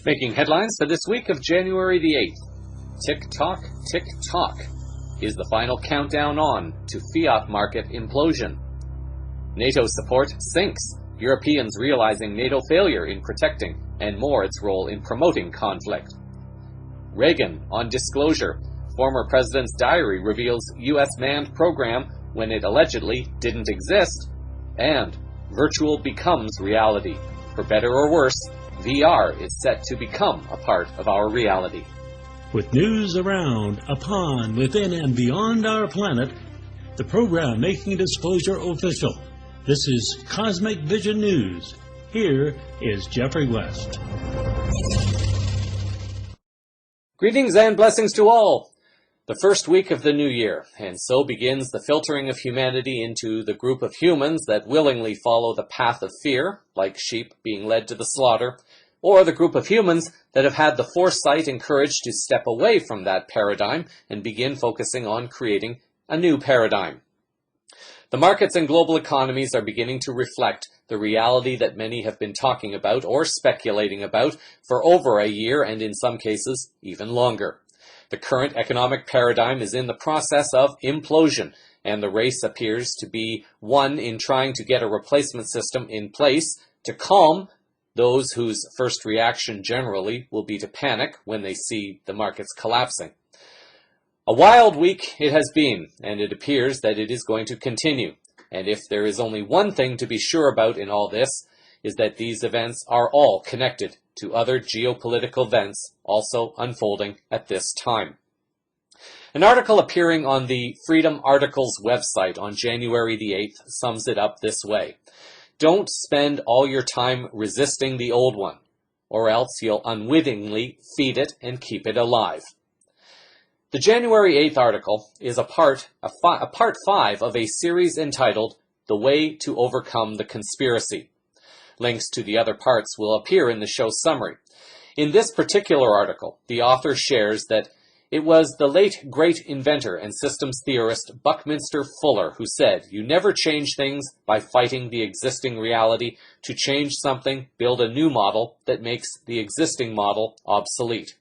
Making headlines for this week of January the 8th. Tick-tock, tick-tock. Is the final countdown on to fiat market implosion? NATO support sinks. Europeans realizing NATO failure in protecting, and more its role in promoting conflict. Reagan on disclosure. Former president's diary reveals U.S. manned program when it allegedly didn't exist. And virtual becomes reality. For better or worse, VR is set to become a part of our reality. With news around, upon, within, and beyond our planet, the program making disclosure official. This is Cosmic Vision News. Here is Jeffrey West. Greetings and blessings to all. The first week of the new year, and so begins the filtering of humanity into the group of humans that willingly follow the path of fear, like sheep being led to the slaughter, or the group of humans that have had the foresight and courage to step away from that paradigm and begin focusing on creating a new paradigm. The markets and global economies are beginning to reflect the reality that many have been talking about or speculating about for over a year and in some cases even longer. The current economic paradigm is in the process of implosion, and the race appears to be one in trying to get a replacement system in place to calm those whose first reaction generally will be to panic when they see the markets collapsing. A wild week it has been, and it appears that it is going to continue. And if there is only one thing to be sure about in all this, is that these events are all connected to other geopolitical events also unfolding at this time. An article appearing on the Freedom Articles website on January the 8th sums it up this way. Don't spend all your time resisting the old one, or else you'll unwittingly feed it and keep it alive. The January 8th article is a part 5 of a series entitled The Way to Overcome the Conspiracy. Links to the other parts will appear in the show summary. In this particular article, the author shares that it was the late great inventor and systems theorist Buckminster Fuller who said, "You never change things by fighting the existing reality. To change something, build a new model that makes the existing model obsolete."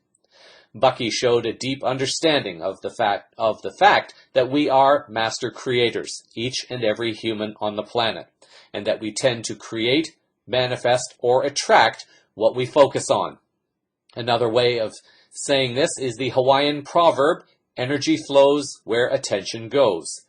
Bucky showed a deep understanding of the fact that we are master creators, each and every human on the planet, and that we tend to create, manifest, or attract what we focus on. Another way of saying this is the Hawaiian proverb, energy flows where attention goes.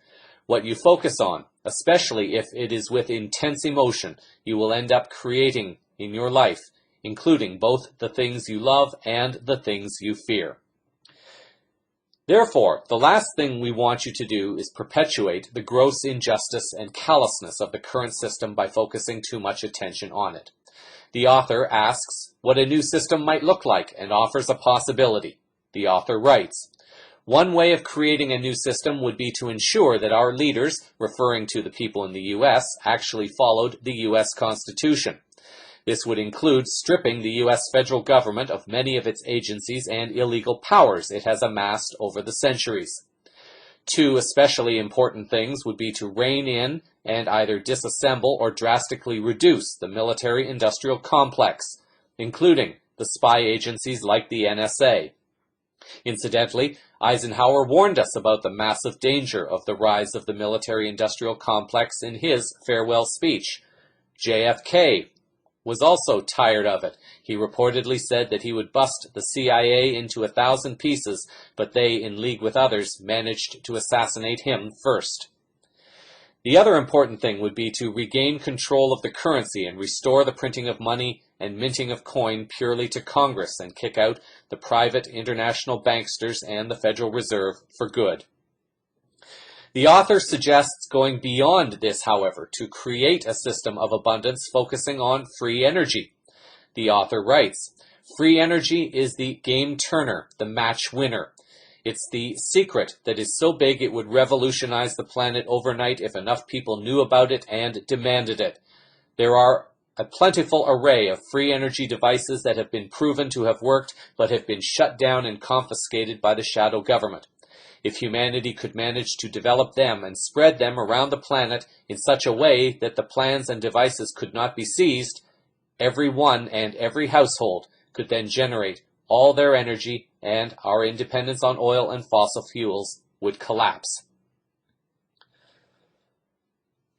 What you focus on, especially if it is with intense emotion, you will end up creating in your life, including both the things you love and the things you fear. Therefore, the last thing we want you to do is perpetuate the gross injustice and callousness of the current system by focusing too much attention on it. The author asks what a new system might look like and offers a possibility. The author writes, "One way of creating a new system would be to ensure that our leaders, referring to the people in the U.S., actually followed the U.S. Constitution. This would include stripping the U.S. federal government of many of its agencies and illegal powers it has amassed over the centuries. Two especially important things would be to rein in and either disassemble or drastically reduce the military-industrial complex, including the spy agencies like the NSA. Incidentally, Eisenhower warned us about the massive danger of the rise of the military-industrial complex in his farewell speech. JFK was also tired of it. He reportedly said that he would bust the CIA into 1,000 pieces, but they, in league with others, managed to assassinate him first. The other important thing would be to regain control of the currency and restore the printing of money and minting of coin purely to Congress and kick out the private international banksters and the Federal Reserve for good. The author suggests going beyond this, however, to create a system of abundance focusing on free energy. The author writes, "Free energy is the game turner, the match winner. It's the secret that is so big it would revolutionize the planet overnight if enough people knew about it and demanded it. There are a plentiful array of free energy devices that have been proven to have worked but have been shut down and confiscated by the shadow government. If humanity could manage to develop them and spread them around the planet in such a way that the plans and devices could not be seized, everyone and every household could then generate all their energy, and our independence on oil and fossil fuels would collapse.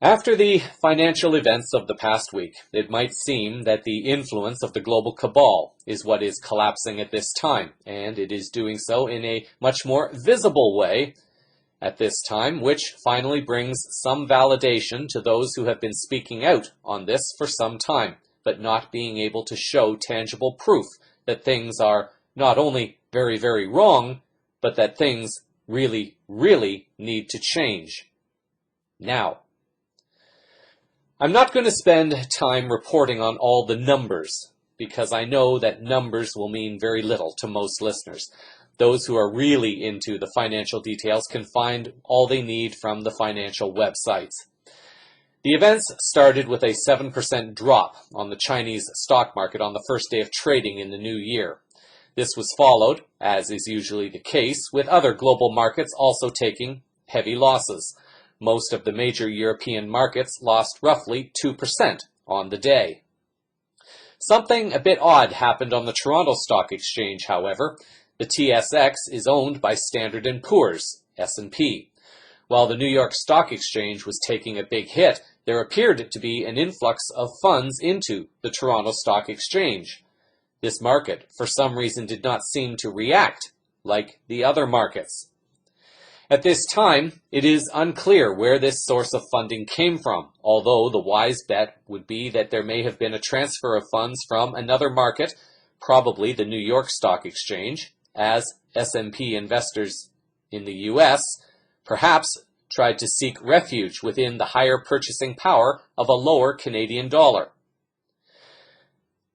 After the financial events of the past week, it might seem that the influence of the global cabal is what is collapsing at this time, and it is doing so in a much more visible way at this time, which finally brings some validation to those who have been speaking out on this for some time, but not being able to show tangible proof that things are not only very, very wrong, but that things really, really need to change. Now, I'm not going to spend time reporting on all the numbers, because I know that numbers will mean very little to most listeners. Those who are really into the financial details can find all they need from the financial websites. The events started with a 7% drop on the Chinese stock market on the first day of trading in the new year. This was followed, as is usually the case, with other global markets also taking heavy losses. Most of the major European markets lost roughly 2% on the day. Something a bit odd happened on the Toronto Stock Exchange, however. The TSX is owned by Standard & Poor's, S&P. While the New York Stock Exchange was taking a big hit, there appeared to be an influx of funds into the Toronto Stock Exchange. This market, for some reason, did not seem to react like the other markets. At this time, it is unclear where this source of funding came from, although the wise bet would be that there may have been a transfer of funds from another market, probably the New York Stock Exchange, as S&P investors in the U.S. perhaps tried to seek refuge within the higher purchasing power of a lower Canadian dollar.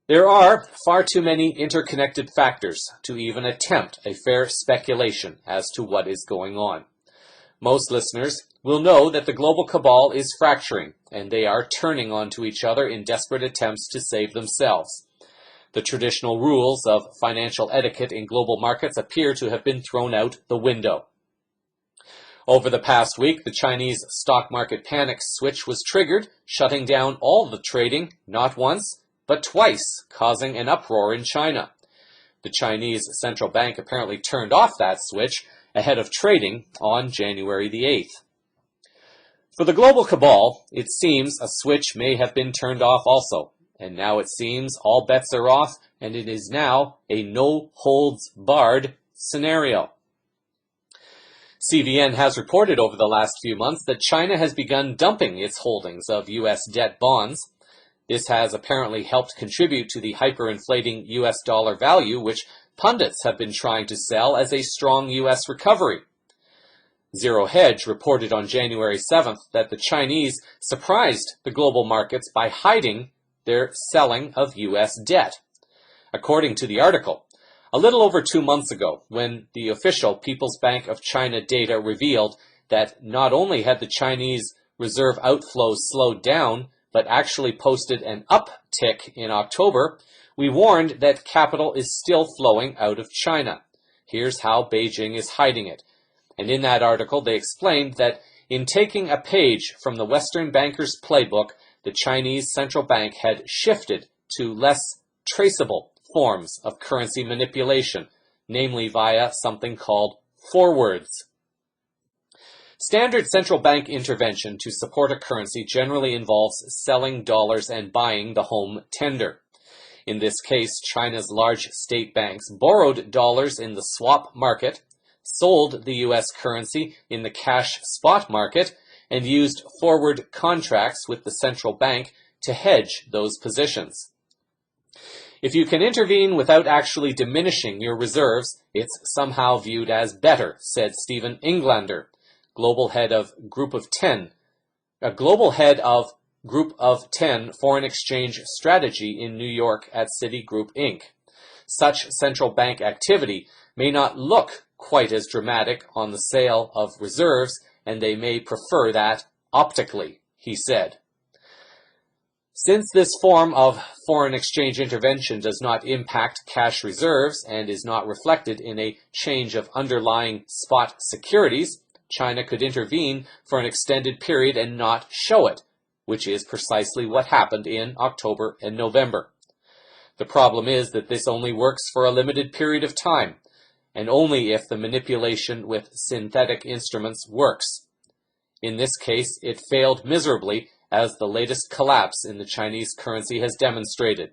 There are far too many interconnected factors to even attempt a fair speculation as to what is going on. Most listeners will know that the global cabal is fracturing, and they are turning onto each other in desperate attempts to save themselves. The traditional rules of financial etiquette in global markets appear to have been thrown out the window. Over the past week, the Chinese stock market panic switch was triggered, shutting down all the trading, not once, but twice, causing an uproar in China. The Chinese central bank apparently turned off that switch ahead of trading on January the 8th. For the global cabal, it seems a switch may have been turned off also, and now it seems all bets are off, and it is now a no-holds-barred scenario. CVN has reported over the last few months that China has begun dumping its holdings of U.S. debt bonds. This has apparently helped contribute to the hyperinflating U.S. dollar value, which pundits have been trying to sell as a strong U.S. recovery. Zero Hedge reported on January 7th that the Chinese surprised the global markets by hiding their selling of U.S. debt. According to the article, a little over 2 months ago, when the official People's Bank of China data revealed that not only had the Chinese reserve outflows slowed down, but actually posted an uptick in October, we warned that capital is still flowing out of China. Here's how Beijing is hiding it. And in that article, they explained that in taking a page from the Western bankers' playbook, the Chinese central bank had shifted to less traceable forms of currency manipulation, namely via something called forwards. Standard central bank intervention to support a currency generally involves selling dollars and buying the home tender. In this case, China's large state banks borrowed dollars in the swap market, sold the U.S. currency in the cash spot market, and used forward contracts with the central bank to hedge those positions. If you can intervene without actually diminishing your reserves, it's somehow viewed as better, said Stephen Englander, global head of Group of 10 foreign exchange strategy in New York at Citigroup Inc. Such central bank activity may not look quite as dramatic on the sale of reserves, and they may prefer that optically, he said. Since this form of foreign exchange intervention does not impact cash reserves and is not reflected in a change of underlying spot securities, China could intervene for an extended period and not show it, which is precisely what happened in October and November. The problem is that this only works for a limited period of time, and only if the manipulation with synthetic instruments works. In this case, it failed miserably, as the latest collapse in the Chinese currency has demonstrated.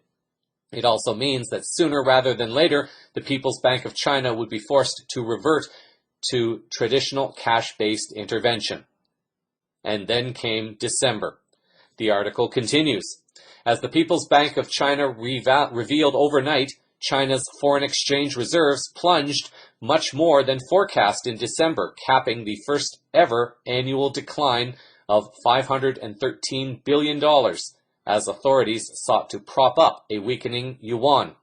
It also means that sooner rather than later, the People's Bank of China would be forced to revert to traditional cash-based intervention. And then came December. The article continues. As the People's Bank of China revealed overnight, China's foreign exchange reserves plunged much more than forecast in December, capping the first ever annual decline of $513 billion, as authorities sought to prop up a weakening yuan.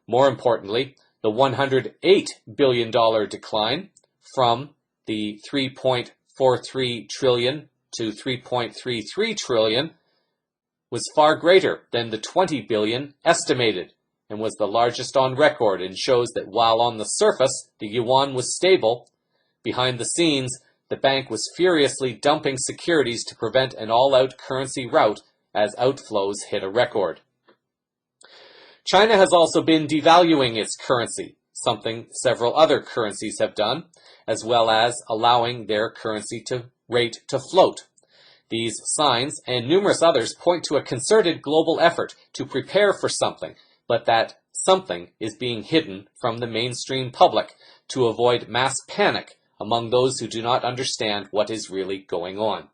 More importantly, the $108 billion decline from the $3.43 trillion to $3.33 trillion was far greater than the $20 billion estimated, and was the largest on record, and shows that while on the surface the yuan was stable, behind the scenes the bank was furiously dumping securities to prevent an all-out currency rout as outflows hit a record. China has also been devaluing its currency, something several other currencies have done, as well as allowing their currency rate to float. These signs, and numerous others, point to a concerted global effort to prepare for something, but that something is being hidden from the mainstream public to avoid mass panic among those who do not understand what is really going on.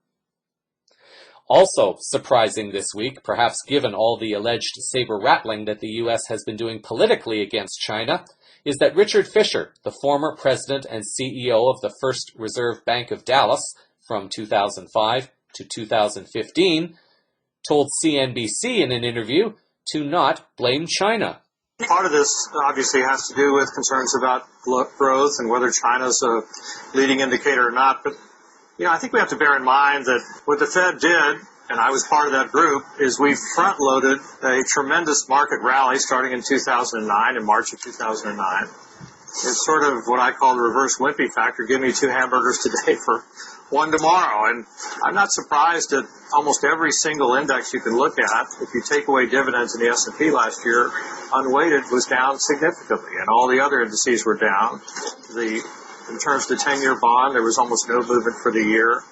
Also surprising this week, perhaps given all the alleged saber-rattling that the U.S. has been doing politically against China, is that Richard Fisher, the former president and CEO of the First Reserve Bank of Dallas from 2005 to 2015, told CNBC in an interview to not blame China. Part of this obviously has to do with concerns about growth and whether China's a leading indicator or not. But, I think we have to bear in mind that what the Fed did, and I was part of that group, is we front-loaded a tremendous market rally starting in 2009, in March of 2009. It's sort of what I call the reverse Wimpy factor. Give me 2 hamburgers today for 1 tomorrow. And I'm not surprised that almost every single index you can look at, if you take away dividends in the S&P last year, unweighted was down significantly, and all the other indices were down. In terms of the 10-year bond, there was almost no movement for the year.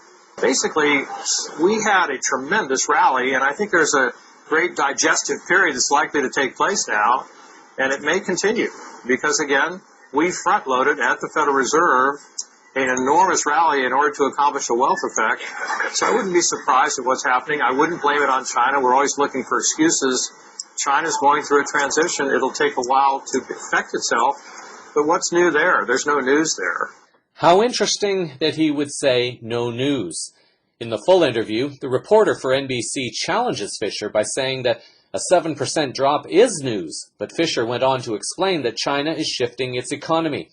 Basically, we had a tremendous rally, and I think there's a great digestive period that's likely to take place now, and it may continue because, again, we front-loaded at the Federal Reserve an enormous rally in order to accomplish a wealth effect. So I wouldn't be surprised at what's happening. I wouldn't blame it on China. We're always looking for excuses. China's going through a transition. It'll take a while to perfect itself. But what's new there? There's no news there. How interesting that he would say no news. In the full interview, the reporter for NBC challenges Fisher by saying that a 7% drop is news, but Fisher went on to explain that China is shifting its economy.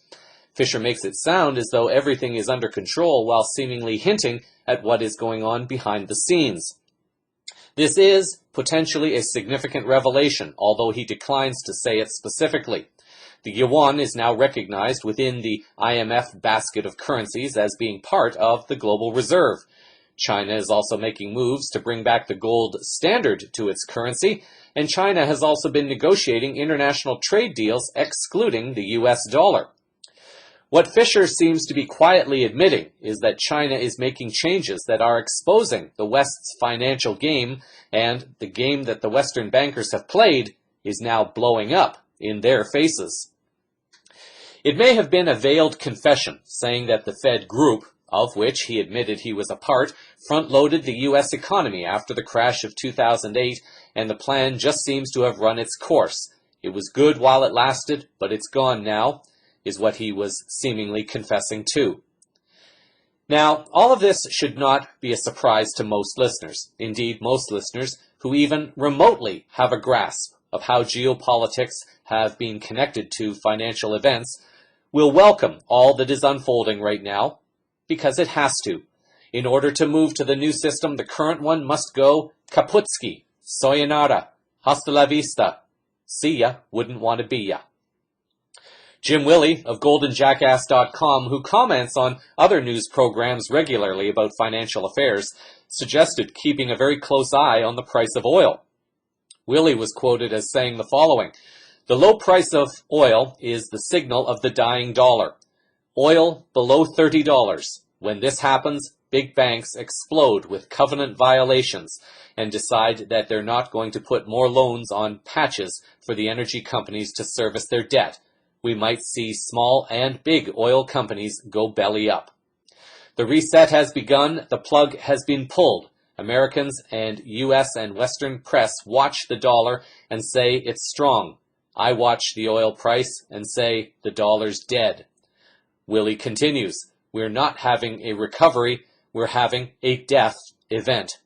Fisher makes it sound as though everything is under control while seemingly hinting at what is going on behind the scenes. This is potentially a significant revelation, although he declines to say it specifically. The yuan is now recognized within the IMF basket of currencies as being part of the global reserve. China is also making moves to bring back the gold standard to its currency, and China has also been negotiating international trade deals excluding the US dollar. What Fisher seems to be quietly admitting is that China is making changes that are exposing the West's financial game, and the game that the Western bankers have played is now blowing up in their faces. It may have been a veiled confession, saying that the Fed group, of which he admitted he was a part, front-loaded the U.S. economy after the crash of 2008, and the plan just seems to have run its course. It was good while it lasted, but it's gone now, is what he was seemingly confessing to. Now, all of this should not be a surprise to most listeners. Indeed, most listeners who even remotely have a grasp of how geopolitics have been connected to financial events will welcome all that is unfolding right now, because it has to. In order to move to the new system, the current one must go kaputski, Sayonara. Hasta la vista. See ya, wouldn't want to be ya. Jim Willey of GoldenJackass.com, who comments on other news programs regularly about financial affairs, suggested keeping a very close eye on the price of oil. Willey was quoted as saying the following: "The low price of oil is the signal of the dying dollar. Oil below $30. When this happens, big banks explode with covenant violations and decide that they're not going to put more loans on patches for the energy companies to service their debt. We might see small and big oil companies go belly up. The reset has begun. The plug has been pulled. Americans and U.S. and Western press watch the dollar and say it's strong. I watch the oil price and say the dollar's dead." Willey continues, "We're not having a recovery. We're having a death event."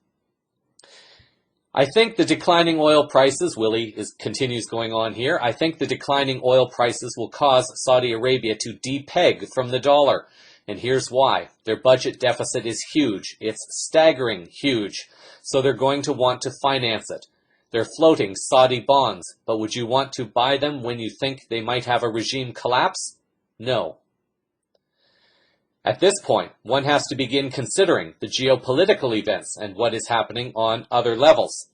I think the declining oil prices, Willey continues going on here, I think the declining oil prices will cause Saudi Arabia to depeg from the dollar. And here's why. Their budget deficit is huge. It's staggering huge. So they're going to want to finance it. They're floating Saudi bonds, but would you want to buy them when you think they might have a regime collapse? No. At this point, one has to begin considering the geopolitical events and what is happening on other levels.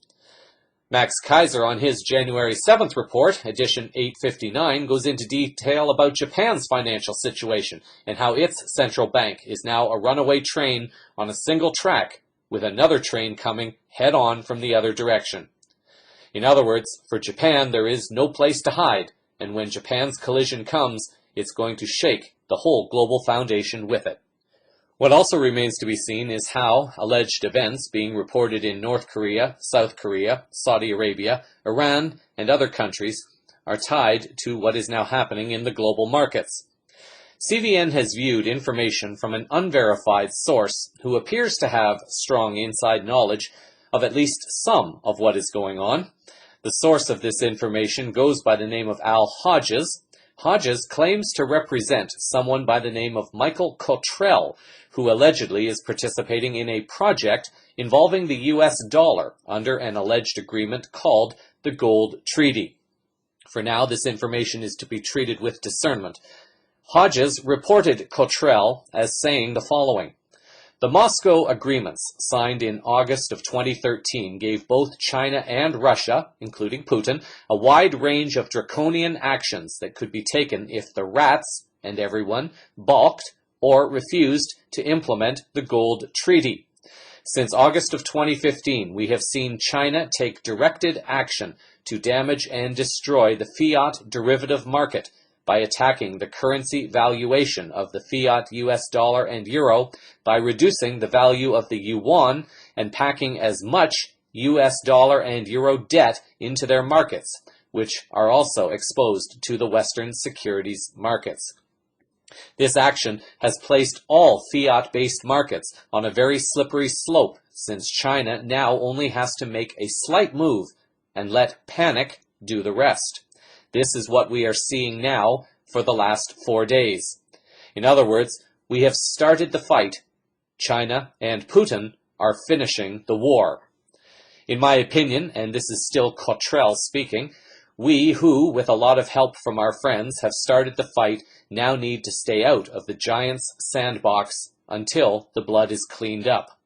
Max Kaiser, on his January 7th report, edition 859, goes into detail about Japan's financial situation and how its central bank is now a runaway train on a single track with another train coming head-on from the other direction. In other words, for Japan, there is no place to hide, and when Japan's collision comes, it's going to shake the whole global foundation with it. What also remains to be seen is how alleged events being reported in North Korea, South Korea, Saudi Arabia, Iran, and other countries are tied to what is now happening in the global markets. CVN has viewed information from an unverified source who appears to have strong inside knowledge of at least some of what is going on. The source of this information goes by the name of Al Hodges. Hodges claims to represent someone by the name of Michael Cottrell, who allegedly is participating in a project involving the U.S. dollar under an alleged agreement called the Gold Treaty. For now, this information is to be treated with discernment. Hodges reported Cottrell as saying the following: "The Moscow agreements signed in August of 2013 gave both China and Russia, including Putin, a wide range of draconian actions that could be taken if the rats and everyone balked or refused to implement the Gold Treaty. Since August of 2015, we have seen China take directed action to damage and destroy the fiat derivative market by attacking the currency valuation of the fiat US dollar and euro, by reducing the value of the yuan, and packing as much US dollar and euro debt into their markets, which are also exposed to the Western securities markets. This action has placed all fiat-based markets on a very slippery slope, since China now only has to make a slight move and let panic do the rest. This is what we are seeing now for the last 4 days. In other words, we have started the fight. China and Putin are finishing the war. In my opinion, and this is still Cottrell speaking, we who, with a lot of help from our friends, have started the fight now need to stay out of the giant's sandbox until the blood is cleaned up.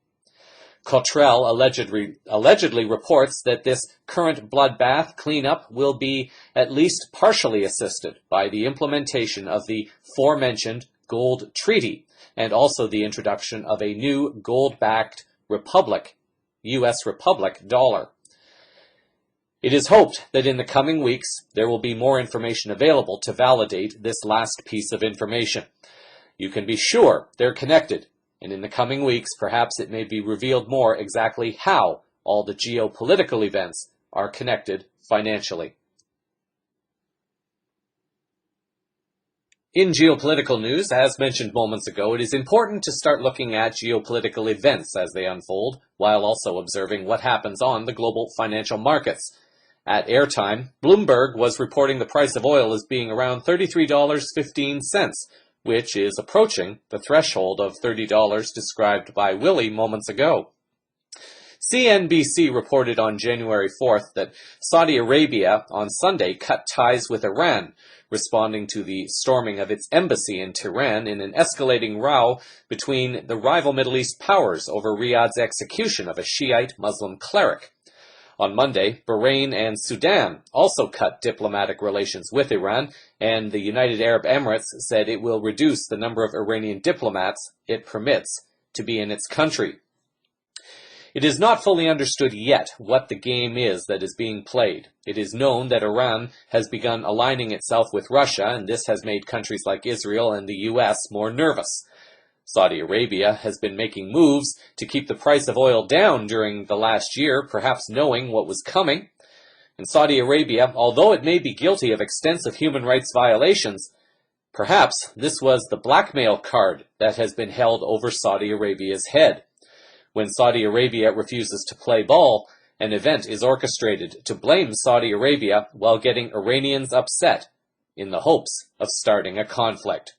Cottrell allegedly reports that this current bloodbath cleanup will be at least partially assisted by the implementation of the aforementioned Gold Treaty and also the introduction of a new gold-backed republic, U.S. Republic dollar. It is hoped that in the coming weeks there will be more information available to validate this last piece of information. You can be sure they're connected, and in the coming weeks perhaps it may be revealed more exactly how all the geopolitical events are connected financially. In geopolitical news, as mentioned moments ago, it is important to start looking at geopolitical events as they unfold, while also observing what happens on the global financial markets. At airtime, Bloomberg was reporting the price of oil as being around $33.15, which is approaching the threshold of $30 described by Willey moments ago. CNBC reported on January 4th that Saudi Arabia on Sunday cut ties with Iran, responding to the storming of its embassy in Tehran in an escalating row between the rival Middle East powers over Riyadh's execution of a Shiite Muslim cleric. On Monday, Bahrain and Sudan also cut diplomatic relations with Iran, and the United Arab Emirates said it will reduce the number of Iranian diplomats it permits to be in its country. It is not fully understood yet what the game is that is being played. It is known that Iran has begun aligning itself with Russia, and this has made countries like Israel and the US more nervous. Saudi Arabia has been making moves to keep the price of oil down during the last year, perhaps knowing what was coming. And Saudi Arabia, although it may be guilty of extensive human rights violations, perhaps this was the blackmail card that has been held over Saudi Arabia's head. When Saudi Arabia refuses to play ball, an event is orchestrated to blame Saudi Arabia while getting Iranians upset in the hopes of starting a conflict.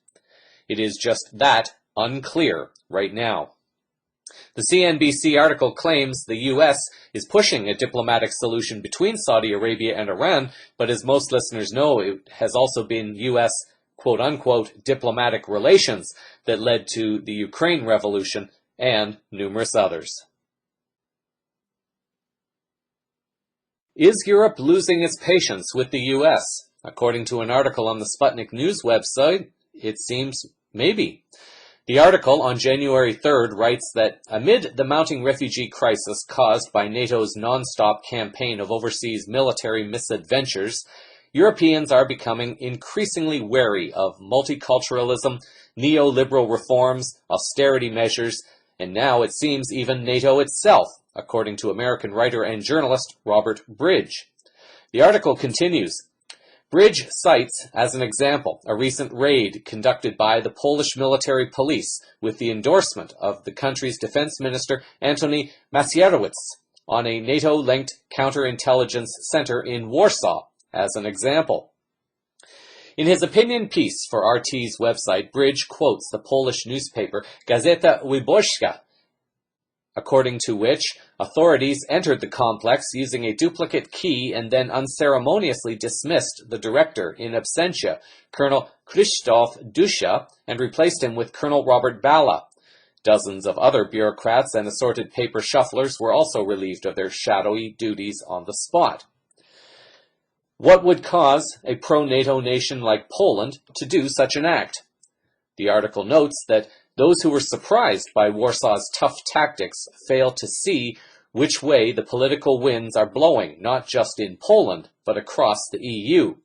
It is just that unclear right now. The CNBC article claims the U.S. is pushing a diplomatic solution between Saudi Arabia and Iran, but as most listeners know, it has also been U.S. quote-unquote diplomatic relations that led to the Ukraine revolution and numerous others. Is Europe losing its patience with the U.S.? According to an article on the Sputnik News website, it seems maybe. The article on January 3rd writes that amid the mounting refugee crisis caused by NATO's non-stop campaign of overseas military misadventures, Europeans are becoming increasingly wary of multiculturalism, neoliberal reforms, austerity measures, and now it seems even NATO itself, according to American writer and journalist Robert Bridge. The article continues. Bridge cites, as an example, a recent raid conducted by the Polish military police with the endorsement of the country's defense minister Antoni Macierewicz on a NATO-linked counterintelligence center in Warsaw, as an example. In his opinion piece for RT's website, Bridge quotes the Polish newspaper Gazeta Wyborcza, according to which authorities entered the complex using a duplicate key and then unceremoniously dismissed the director in absentia, Colonel Krzysztof Dusza, and replaced him with Colonel Robert Bala. Dozens of other bureaucrats and assorted paper shufflers were also relieved of their shadowy duties on the spot. What would cause a pro-NATO nation like Poland to do such an act? The article notes that those who were surprised by Warsaw's tough tactics fail to see which way the political winds are blowing, not just in Poland, but across the EU.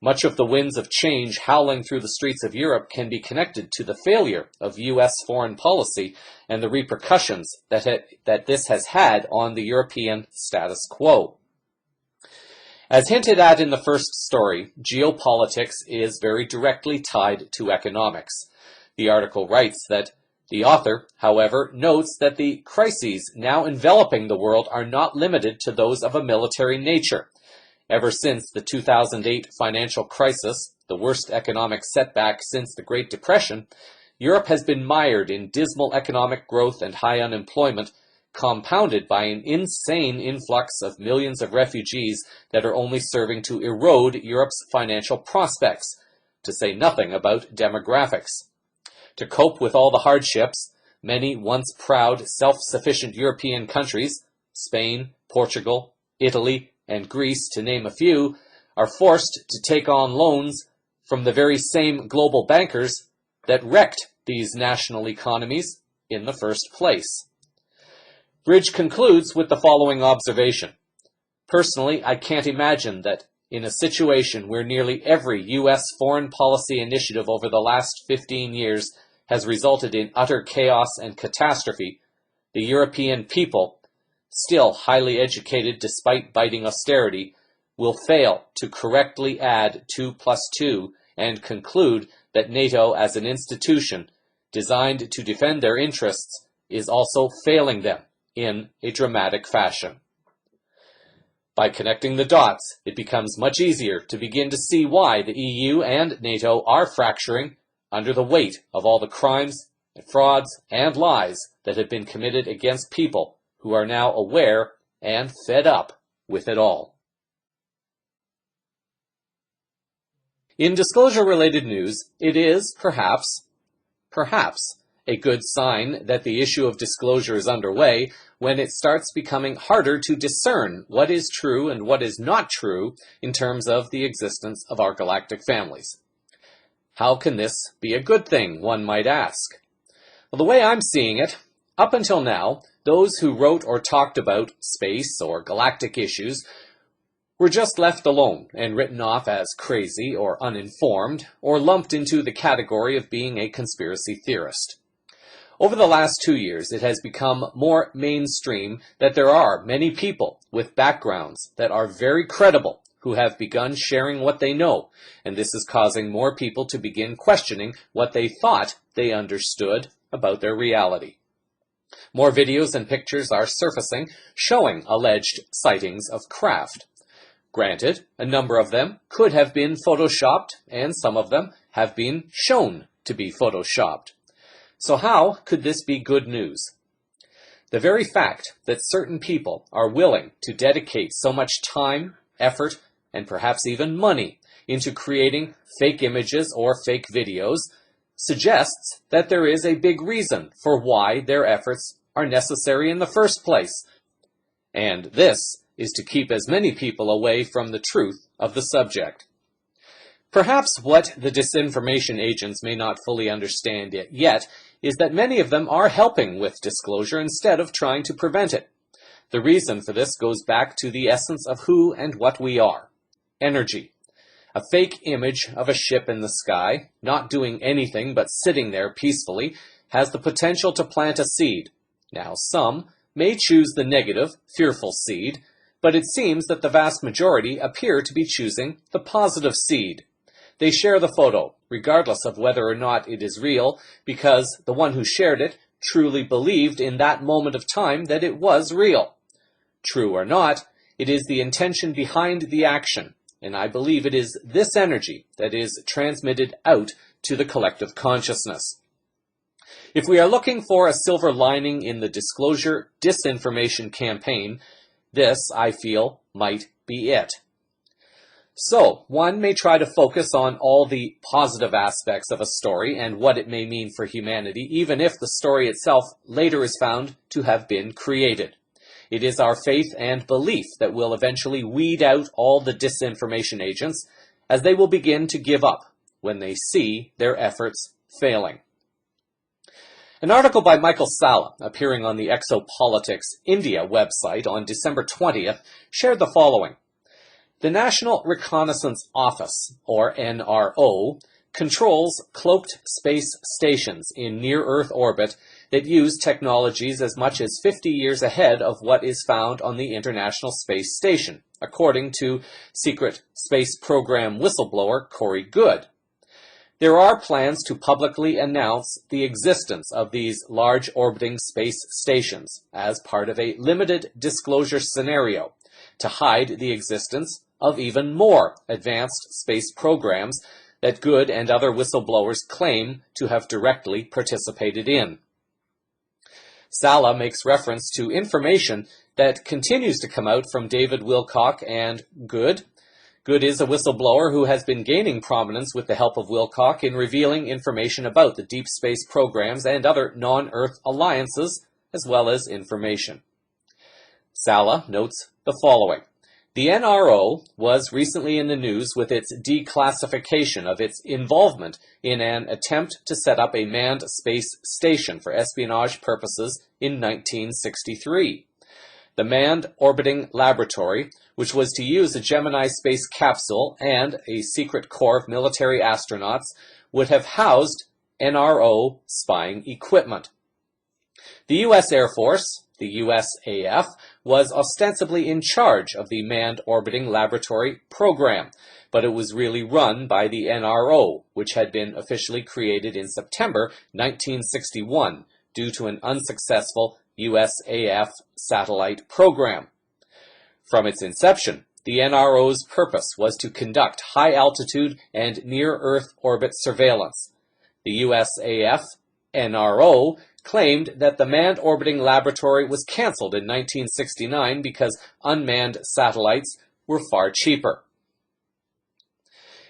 Much of the winds of change howling through the streets of Europe can be connected to the failure of U.S. foreign policy and the repercussions that this has had on the European status quo. As hinted at in the first story, geopolitics is very directly tied to economics. The article writes that the author, however, notes that the crises now enveloping the world are not limited to those of a military nature. Ever since the 2008 financial crisis, the worst economic setback since the Great Depression, Europe has been mired in dismal economic growth and high unemployment, compounded by an insane influx of millions of refugees that are only serving to erode Europe's financial prospects, to say nothing about demographics. To cope with all the hardships, many once proud, self-sufficient European countries, Spain, Portugal, Italy, and Greece, to name a few, are forced to take on loans from the very same global bankers that wrecked these national economies in the first place. Bridge concludes with the following observation. Personally, I can't imagine that in a situation where nearly every U.S. foreign policy initiative over the last 15 years has resulted in utter chaos and catastrophe, the European people, still highly educated despite biting austerity, will fail to correctly add 2 plus 2 and conclude that NATO as an institution designed to defend their interests is also failing them in a dramatic fashion. By connecting the dots, it becomes much easier to begin to see why the EU and NATO are fracturing under the weight of all the crimes, frauds, and lies that have been committed against people who are now aware and fed up with it all. In disclosure-related news, it is, perhaps, a good sign that the issue of disclosure is underway when it starts becoming harder to discern what is true and what is not true in terms of the existence of our galactic families. How can this be a good thing, one might ask? Well, the way I'm seeing it, up until now, those who wrote or talked about space or galactic issues were just left alone and written off as crazy or uninformed, or lumped into the category of being a conspiracy theorist. Over the last 2 years, it has become more mainstream that there are many people with backgrounds that are very credible who have begun sharing what they know, and this is causing more people to begin questioning what they thought they understood about their reality. More videos and pictures are surfacing showing alleged sightings of craft. Granted, a number of them could have been photoshopped, and some of them have been shown to be photoshopped. So how could this be good news? The very fact that certain people are willing to dedicate so much time, effort, and perhaps even money into creating fake images or fake videos suggests that there is a big reason for why their efforts are necessary in the first place. And this is to keep as many people away from the truth of the subject. Perhaps what the disinformation agents may not fully understand yet is that many of them are helping with disclosure instead of trying to prevent it. The reason for this goes back to the essence of who and what we are. Energy. A fake image of a ship in the sky, not doing anything but sitting there peacefully, has the potential to plant a seed. Now, some may choose the negative, fearful seed, but it seems that the vast majority appear to be choosing the positive seed. They share the photo, regardless of whether or not it is real, because the one who shared it truly believed in that moment of time that it was real. True or not, it is the intention behind the action, and I believe it is this energy that is transmitted out to the collective consciousness. If we are looking for a silver lining in the disclosure disinformation campaign, this, I feel, might be it. So, one may try to focus on all the positive aspects of a story and what it may mean for humanity, even if the story itself later is found to have been created. It is our faith and belief that will eventually weed out all the disinformation agents, as they will begin to give up when they see their efforts failing. An article by Michael Salla, appearing on the Exopolitics India website on December 20th, shared the following. The National Reconnaissance Office, or NRO, controls cloaked space stations in near-Earth orbit that use technologies as much as 50 years ahead of what is found on the International Space Station, according to Secret Space Program whistleblower Corey Goode. There are plans to publicly announce the existence of these large orbiting space stations as part of a limited disclosure scenario to hide the existence of even more advanced space programs that Goode and other whistleblowers claim to have directly participated in. Salla makes reference to information that continues to come out from David Wilcock and Goode. Goode is a whistleblower who has been gaining prominence with the help of Wilcock in revealing information about the deep space programs and other non-Earth alliances, as well as information. Salla notes the following. The NRO was recently in the news with its declassification of its involvement in an attempt to set up a manned space station for espionage purposes in 1963. The Manned Orbiting Laboratory, which was to use a Gemini space capsule and a secret corps of military astronauts, would have housed NRO spying equipment. The U.S. Air Force, the USAF, was ostensibly in charge of the Manned Orbiting Laboratory program, but it was really run by the NRO, which had been officially created in September 1961 due to an unsuccessful USAF satellite program. From its inception, the NRO's purpose was to conduct high-altitude and near-Earth orbit surveillance. The USAF NRO claimed that the Manned Orbiting Laboratory was cancelled in 1969 because unmanned satellites were far cheaper.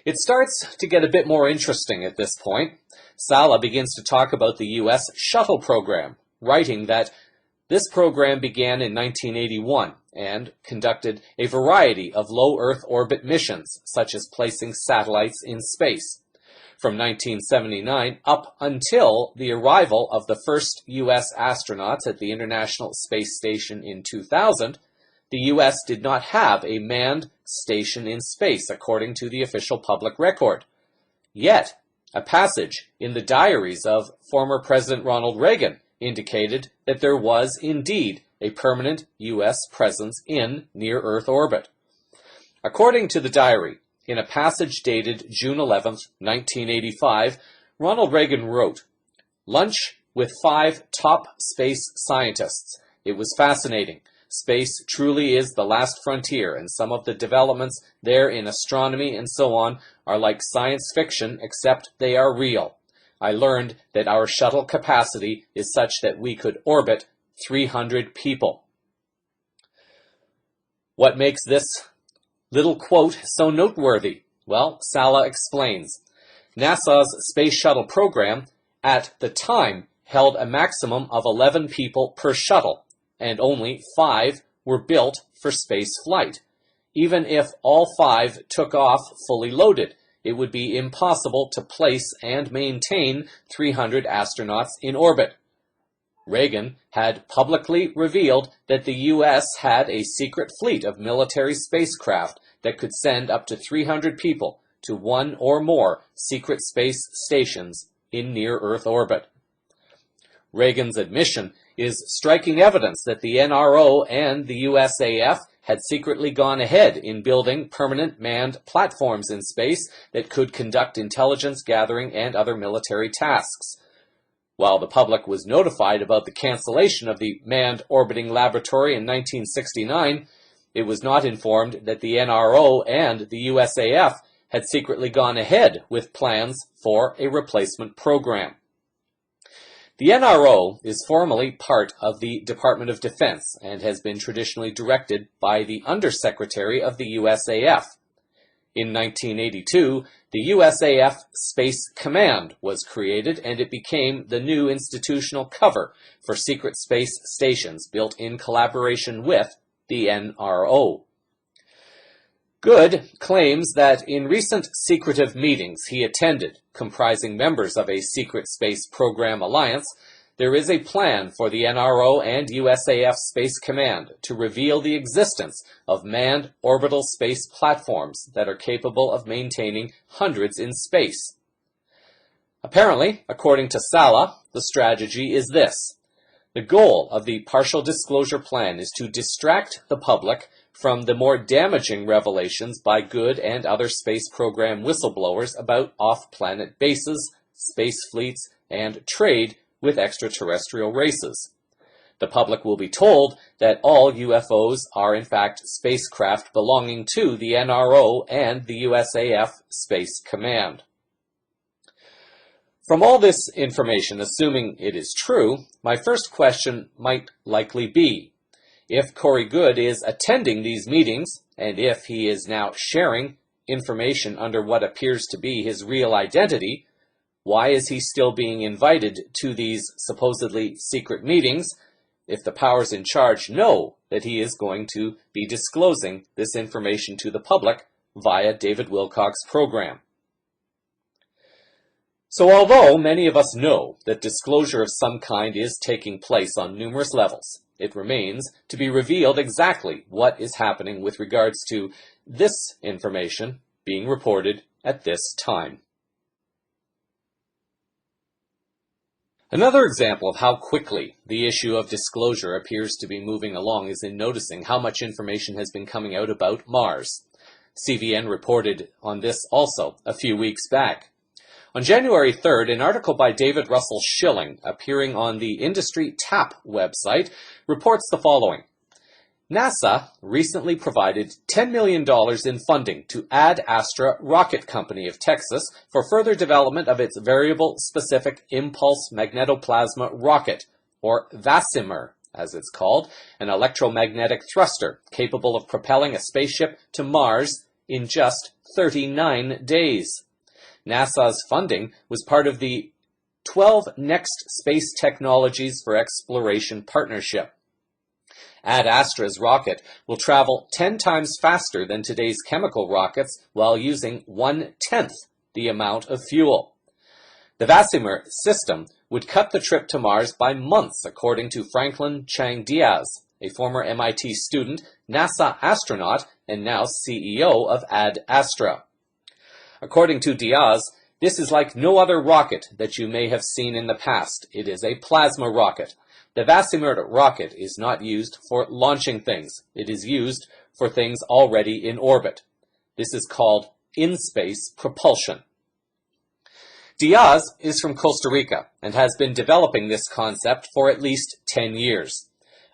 It starts to get a bit more interesting at this point. Sala begins to talk about the U.S. shuttle program, writing that this program began in 1981 and conducted a variety of low Earth orbit missions, such as placing satellites in space. From 1979 up until the arrival of the first U.S. astronauts at the International Space Station in 2000, the U.S. did not have a manned station in space, according to the official public record. Yet, a passage in the diaries of former President Ronald Reagan indicated that there was indeed a permanent U.S. presence in near-Earth orbit. According to the diary, in a passage dated June 11, 1985, Ronald Reagan wrote, "Lunch with 5 top space scientists. It was fascinating. Space truly is the last frontier, and some of the developments there in astronomy and so on are like science fiction, except they are real. I learned that our shuttle capacity is such that we could orbit 300 people." What makes this little quote so noteworthy? Well, Sala explains. NASA's Space Shuttle program at the time held a maximum of 11 people per shuttle, and only 5 were built for space flight. Even if all 5 took off fully loaded, it would be impossible to place and maintain 300 astronauts in orbit. Reagan had publicly revealed that the U.S. had a secret fleet of military spacecraft that could send up to 300 people to one or more secret space stations in near-Earth orbit. Reagan's admission is striking evidence that the NRO and the USAF had secretly gone ahead in building permanent manned platforms in space that could conduct intelligence gathering and other military tasks. While the public was notified about the cancellation of the Manned Orbiting Laboratory in 1969, it was not informed that the NRO and the USAF had secretly gone ahead with plans for a replacement program. The NRO is formally part of the Department of Defense and has been traditionally directed by the Undersecretary of the USAF. In 1982, the USAF Space Command was created, and it became the new institutional cover for secret space stations built in collaboration with the NRO. Good claims that in recent secretive meetings he attended, comprising members of a secret space program alliance, there is a plan for the NRO and USAF Space Command to reveal the existence of manned orbital space platforms that are capable of maintaining hundreds in space. Apparently, according to Sala, the strategy is this. The goal of the partial disclosure plan is to distract the public from the more damaging revelations by Good and other space program whistleblowers about off-planet bases, space fleets, and trade with extraterrestrial races. The public will be told that all UFOs are in fact spacecraft belonging to the NRO and the USAF Space Command. From all this information, assuming it is true, my first question might likely be, if Corey Goode is attending these meetings, and if he is now sharing information under what appears to be his real identity, why is he still being invited to these supposedly secret meetings if the powers in charge know that he is going to be disclosing this information to the public via David Wilcock's program? So although many of us know that disclosure of some kind is taking place on numerous levels, it remains to be revealed exactly what is happening with regards to this information being reported at this time. Another example of how quickly the issue of disclosure appears to be moving along is in noticing how much information has been coming out about Mars. CVN reported on this also a few weeks back. On January 3rd, an article by David Russell Schilling, appearing on the Industry Tap website, reports the following. NASA recently provided $10 million in funding to Ad Astra Rocket Company of Texas for further development of its Variable Specific Impulse Magnetoplasma Rocket, or VASIMR, as it's called, an electromagnetic thruster capable of propelling a spaceship to Mars in just 39 days. NASA's funding was part of the 12 Next Space Technologies for Exploration Partnership. Ad Astra's rocket will travel 10 times faster than today's chemical rockets while using 1/10 the amount of fuel. The VASIMR system would cut the trip to Mars by months, according to Franklin Chang Diaz, a former MIT student, NASA astronaut, and now CEO of Ad Astra. According to Diaz, this is like no other rocket that you may have seen in the past. It is a plasma rocket. The VASIMR rocket is not used for launching things. It is used for things already in orbit. This is called in-space propulsion. Diaz is from Costa Rica and has been developing this concept for at least 10 years.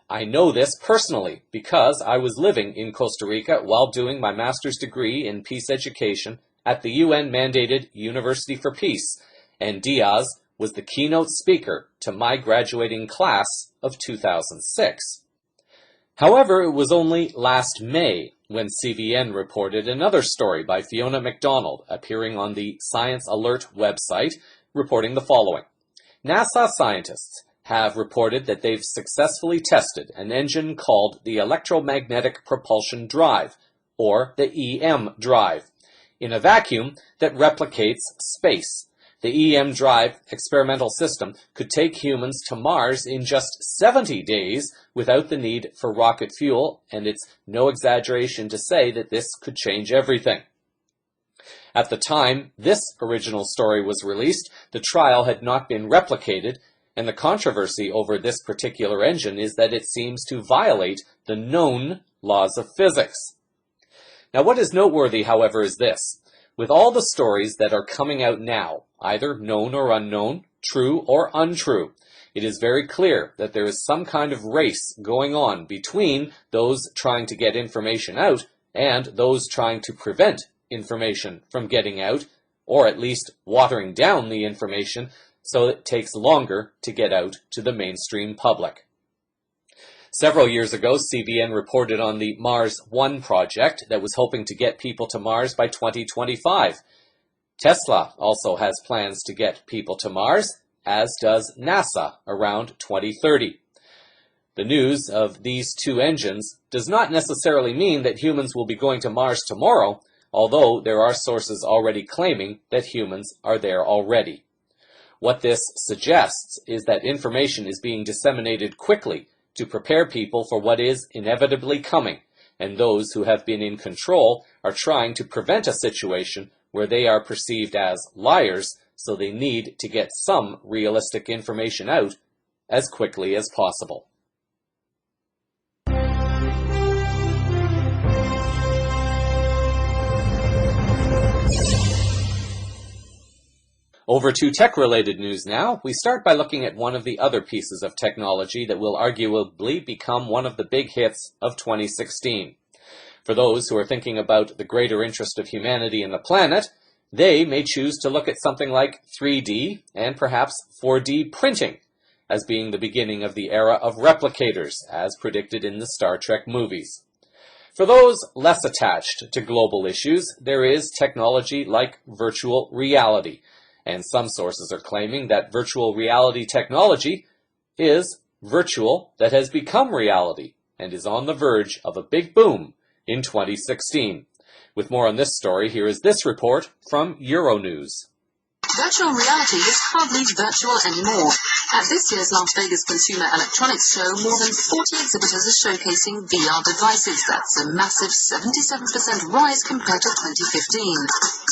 I know this personally because I was living in Costa Rica while doing my master's degree in peace education at the UN-mandated University for Peace, and Diaz was the keynote speaker to my graduating class of 2006. However, it was only last May when CVN reported another story by Fiona MacDonald appearing on the Science Alert website, reporting the following. NASA scientists have reported that they've successfully tested an engine called the Electromagnetic Propulsion Drive, or the EM drive, in a vacuum that replicates space. The EM drive experimental system could take humans to Mars in just 70 days without the need for rocket fuel, and it's no exaggeration to say that this could change everything. At the time this original story was released, the trial had not been replicated, and the controversy over this particular engine is that it seems to violate the known laws of physics. Now, what is noteworthy, however, is this. With all the stories that are coming out now, either known or unknown, true or untrue, it is very clear that there is some kind of race going on between those trying to get information out and those trying to prevent information from getting out, or at least watering down the information so it takes longer to get out to the mainstream public. Several years ago, CVN reported on the Mars One project that was hoping to get people to Mars by 2025. Tesla also has plans to get people to Mars, as does NASA, around 2030. The news of these two engines does not necessarily mean that humans will be going to Mars tomorrow, although there are sources already claiming that humans are there already. What this suggests is that information is being disseminated quickly to prepare people for what is inevitably coming, and those who have been in control are trying to prevent a situation where they are perceived as liars, so they need to get some realistic information out as quickly as possible. Over to tech-related news now. We start by looking at one of the other pieces of technology that will arguably become one of the big hits of 2016. For those who are thinking about the greater interest of humanity in the planet, they may choose to look at something like 3D and perhaps 4D printing as being the beginning of the era of replicators, as predicted in the Star Trek movies. For those less attached to global issues, there is technology like virtual reality, and some sources are claiming that virtual reality technology is virtual that has become reality and is on the verge of a big boom in 2016. With more on this story, here is this report from Euronews. Virtual reality is hardly virtual anymore. At this year's Las Vegas Consumer Electronics Show, more than 40 exhibitors are showcasing VR devices. That's a massive 77% rise compared to 2015.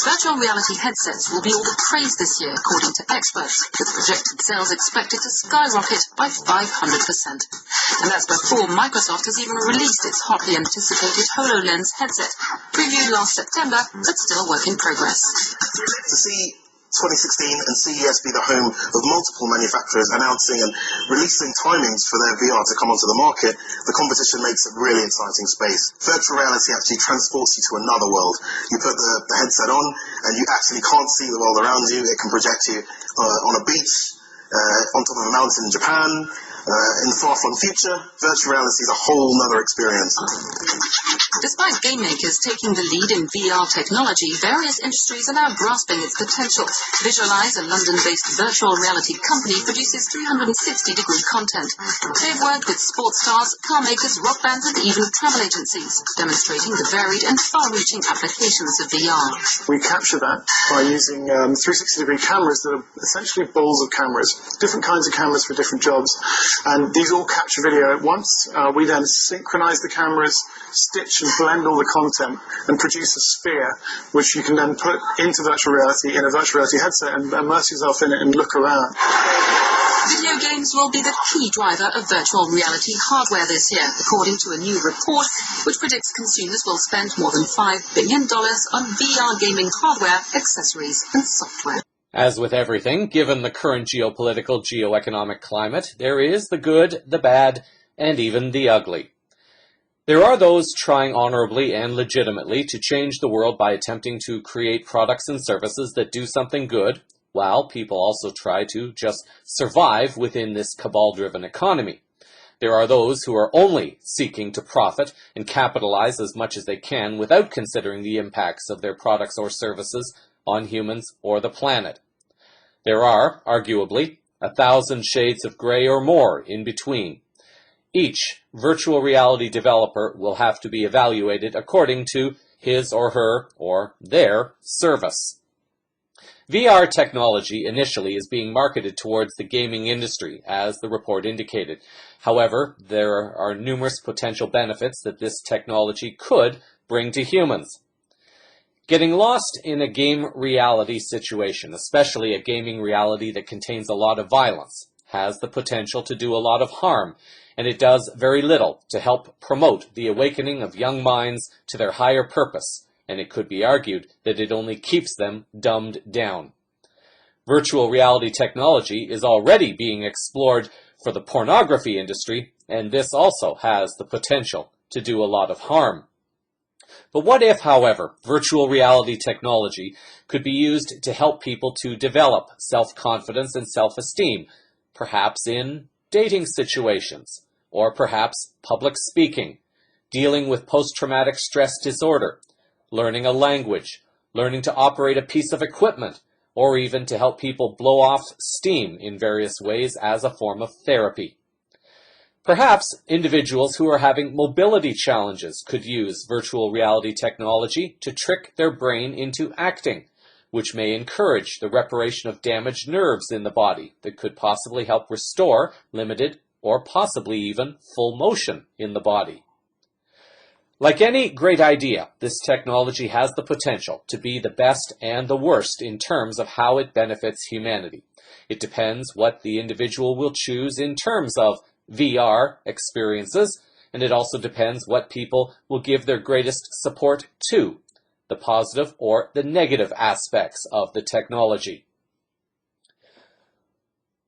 Virtual reality headsets will be all the praise this year, according to experts, with projected sales expected to skyrocket by 500%. And that's before Microsoft has even released its hotly anticipated HoloLens headset, previewed last September, but still a work in progress. To see 2016 and CES be the home of multiple manufacturers announcing and releasing timings for their VR to come onto the market, the competition makes a really exciting space. Virtual reality actually transports you to another world. You put the headset on and you actually can't see the world around you. It can project you on a beach, on top of a mountain in Japan. In the far-flung future, virtual reality is a whole nother experience. Despite game makers taking the lead in VR technology, various industries are now grasping its potential. Visualize, a London-based virtual reality company, produces 360-degree content. They've worked with sports stars, car makers, rock bands, and even travel agencies, demonstrating the varied and far-reaching applications of VR. We capture that by using 360-degree cameras that are essentially bowls of cameras, different kinds of cameras for different jobs. And these all capture video at once. We then synchronize the cameras, stitch and blend all the content, and produce a sphere, which you can then put into virtual reality in a virtual reality headset and immerse yourself in it and look around. Video games will be the key driver of virtual reality hardware this year, according to a new report which predicts consumers will spend more than $5 billion on VR gaming hardware, accessories, and software. As with everything, given the current geopolitical, geoeconomic climate, there is the good, the bad, and even the ugly. There are those trying honorably and legitimately to change the world by attempting to create products and services that do something good, while people also try to just survive within this cabal-driven economy. There are those who are only seeking to profit and capitalize as much as they can without considering the impacts of their products or services on humans or the planet. There are, arguably, 1,000 shades of gray or more in between. Each virtual reality developer will have to be evaluated according to his or her or their service. VR technology initially is being marketed towards the gaming industry, as the report indicated. However, there are numerous potential benefits that this technology could bring to humans. Getting lost in a game reality situation, especially a gaming reality that contains a lot of violence, has the potential to do a lot of harm, and it does very little to help promote the awakening of young minds to their higher purpose, and it could be argued that it only keeps them dumbed down. Virtual reality technology is already being explored for the pornography industry, and this also has the potential to do a lot of harm. But what if, however, virtual reality technology could be used to help people to develop self-confidence and self-esteem, perhaps in dating situations, or perhaps public speaking, dealing with post-traumatic stress disorder, learning a language, learning to operate a piece of equipment, or even to help people blow off steam in various ways as a form of therapy. Perhaps individuals who are having mobility challenges could use virtual reality technology to trick their brain into acting, which may encourage the reparation of damaged nerves in the body that could possibly help restore limited or possibly even full motion in the body. Like any great idea, this technology has the potential to be the best and the worst in terms of how it benefits humanity. It depends what the individual will choose in terms of VR experiences, and it also depends what people will give their greatest support to, the positive or the negative aspects of the technology.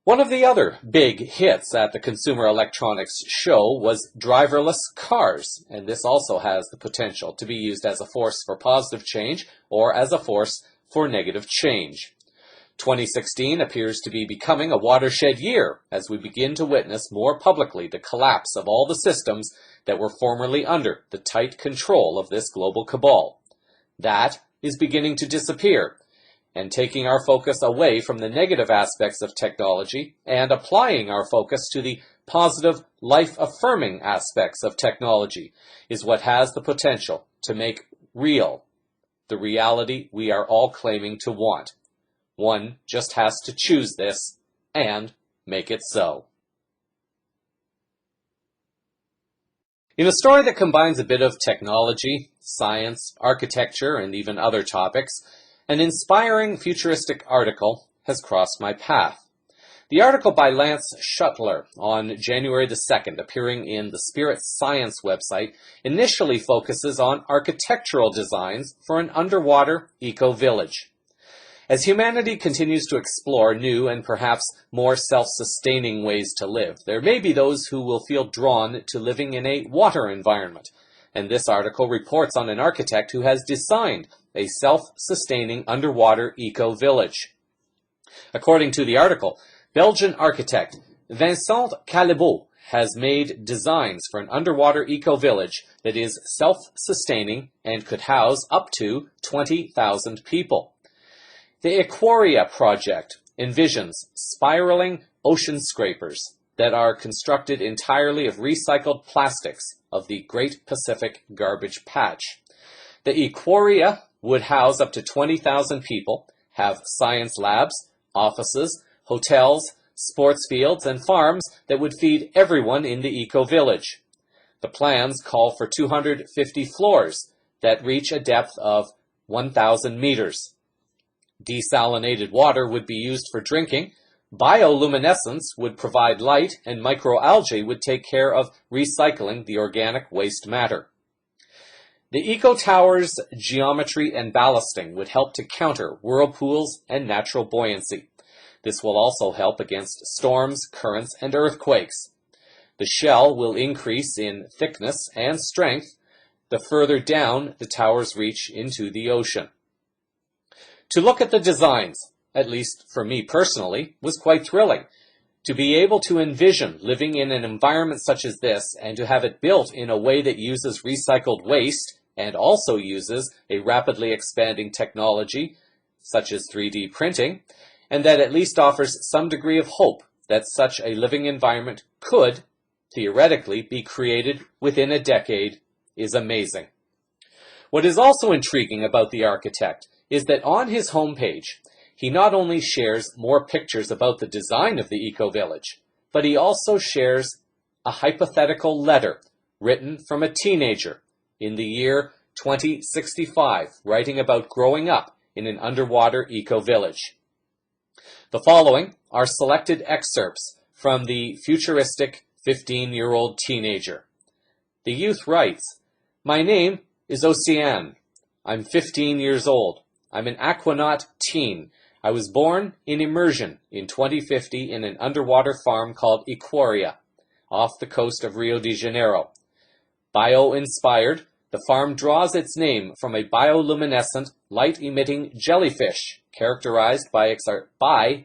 One of the other big hits at the Consumer Electronics Show was driverless cars, and this also has the potential to be used as a force for positive change or as a force for negative change. 2016 appears to be becoming a watershed year as we begin to witness more publicly the collapse of all the systems that were formerly under the tight control of this global cabal. That is beginning to disappear, and taking our focus away from the negative aspects of technology and applying our focus to the positive, life-affirming aspects of technology is what has the potential to make real the reality we are all claiming to want. One just has to choose this and make it so. In a story that combines a bit of technology, science, architecture, and even other topics, an inspiring futuristic article has crossed my path. The article by Lance Shuttler on January the 2nd, appearing in the Spirit Science website, initially focuses on architectural designs for an underwater eco-village. As humanity continues to explore new and perhaps more self-sustaining ways to live, there may be those who will feel drawn to living in a water environment. And this article reports on an architect who has designed a self-sustaining underwater eco-village. According to the article, Belgian architect Vincent Callebaut has made designs for an underwater eco-village that is self-sustaining and could house up to 20,000 people. The Aquaria project envisions spiraling ocean scrapers that are constructed entirely of recycled plastics of the Great Pacific Garbage Patch. The Aquaria would house up to 20,000 people, have science labs, offices, hotels, sports fields, and farms that would feed everyone in the eco-village. The plans call for 250 floors that reach a depth of 1,000 meters. Desalinated water would be used for drinking, bioluminescence would provide light, and microalgae would take care of recycling the organic waste matter. The eco-tower's geometry and ballasting would help to counter whirlpools and natural buoyancy. This will also help against storms, currents, and earthquakes. The shell will increase in thickness and strength the further down the towers reach into the ocean. To look at the designs, at least for me personally, was quite thrilling. To be able to envision living in an environment such as this and to have it built in a way that uses recycled waste and also uses a rapidly expanding technology such as 3D printing, and that at least offers some degree of hope that such a living environment could, theoretically, be created within a decade, is amazing. What is also intriguing about the architect is that on his homepage, he not only shares more pictures about the design of the eco-village, but he also shares a hypothetical letter written from a teenager in the year 2065, writing about growing up in an underwater eco-village. The following are selected excerpts from the futuristic 15-year-old teenager. The youth writes, "My name is Océane. I'm 15 years old. I'm an aquanaut teen. I was born in immersion in 2050 in an underwater farm called Aquaria, off the coast of Rio de Janeiro. Bio-inspired, the farm draws its name from a bioluminescent, light-emitting jellyfish characterized by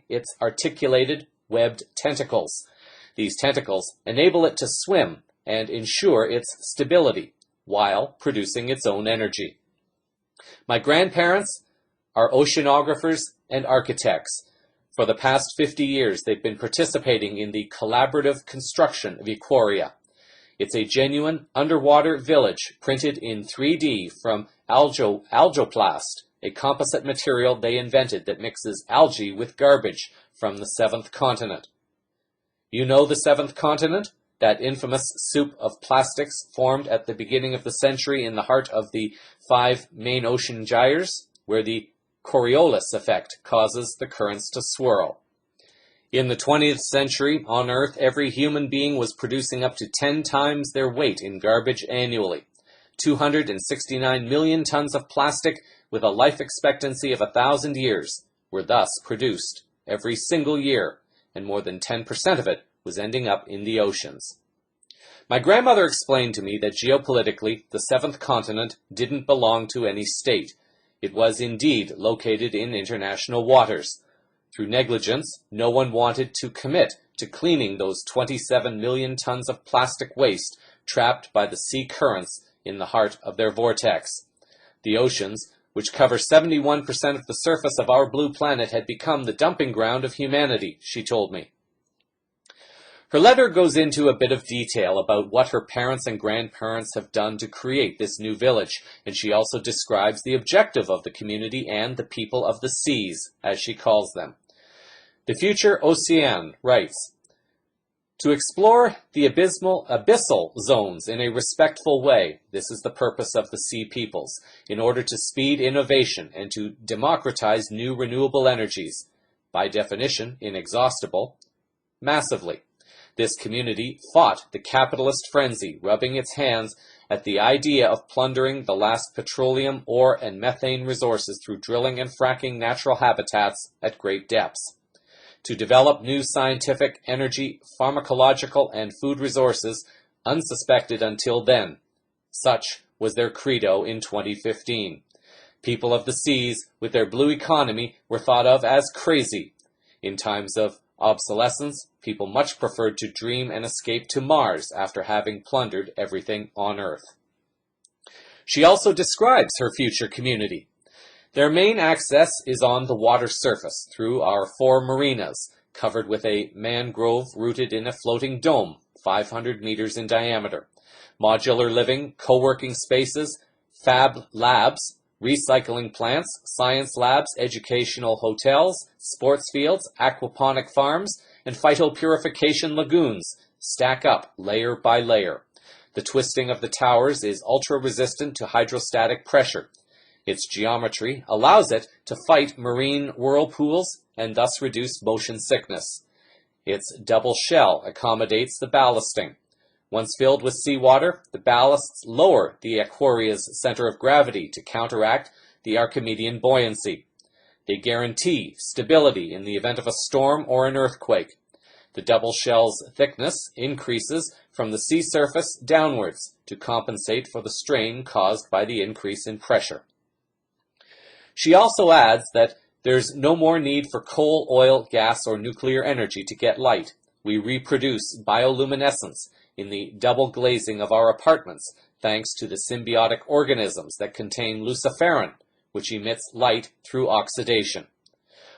its articulated, webbed tentacles. These tentacles enable it to swim and ensure its stability while producing its own energy. My grandparents are oceanographers and architects. For the past 50 years, they've been participating in the collaborative construction of Aquaria. It's a genuine underwater village printed in 3D from algoplast, a composite material they invented that mixes algae with garbage from the seventh continent. You know the seventh continent? That infamous soup of plastics formed at the beginning of the century in the heart of the 5 main ocean gyres, where the Coriolis effect causes the currents to swirl. In the 20th century, on Earth, every human being was producing up to 10 times their weight in garbage annually. 269 million tons of plastic with a life expectancy of 1,000 years were thus produced every single year, and more than 10% of it was ending up in the oceans. My grandmother explained to me that geopolitically, the seventh continent didn't belong to any state. It was indeed located in international waters. Through negligence, no one wanted to commit to cleaning those 27 million tons of plastic waste trapped by the sea currents in the heart of their vortex. The oceans, which cover 71% of the surface of our blue planet, had become the dumping ground of humanity, she told me. Her letter goes into a bit of detail about what her parents and grandparents have done to create this new village, and she also describes the objective of the community and the people of the seas, as she calls them. The future Océane writes, "To explore the abyssal zones in a respectful way, this is the purpose of the sea peoples, in order to speed innovation and to democratize new renewable energies, by definition inexhaustible, massively. This community fought the capitalist frenzy, rubbing its hands at the idea of plundering the last petroleum, ore, and methane resources through drilling and fracking natural habitats at great depths. To develop new scientific, energy, pharmacological, and food resources unsuspected until then. Such was their credo in 2015. People of the seas, with their blue economy, were thought of as crazy. In times of obsolescence, people much preferred to dream and escape to Mars after having plundered everything on Earth. She also describes her future community. Their main access is on the water surface through our 4 marinas, covered with a mangrove rooted in a floating dome, 500 meters in diameter. Modular living, co-working spaces, fab labs, recycling plants, science labs, educational hotels, sports fields, aquaponic farms, and phytopurification lagoons stack up layer by layer. The twisting of the towers is ultra-resistant to hydrostatic pressure. Its geometry allows it to fight marine whirlpools and thus reduce motion sickness. Its double shell accommodates the ballasting. Once filled with seawater, the ballasts lower the aquaria's center of gravity to counteract the Archimedean buoyancy. They guarantee stability in the event of a storm or an earthquake. The double shell's thickness increases from the sea surface downwards to compensate for the strain caused by the increase in pressure. She also adds that there's no more need for coal, oil, gas, or nuclear energy to get light. We reproduce bioluminescence in the double glazing of our apartments thanks to the symbiotic organisms that contain luciferin, which emits light through oxidation.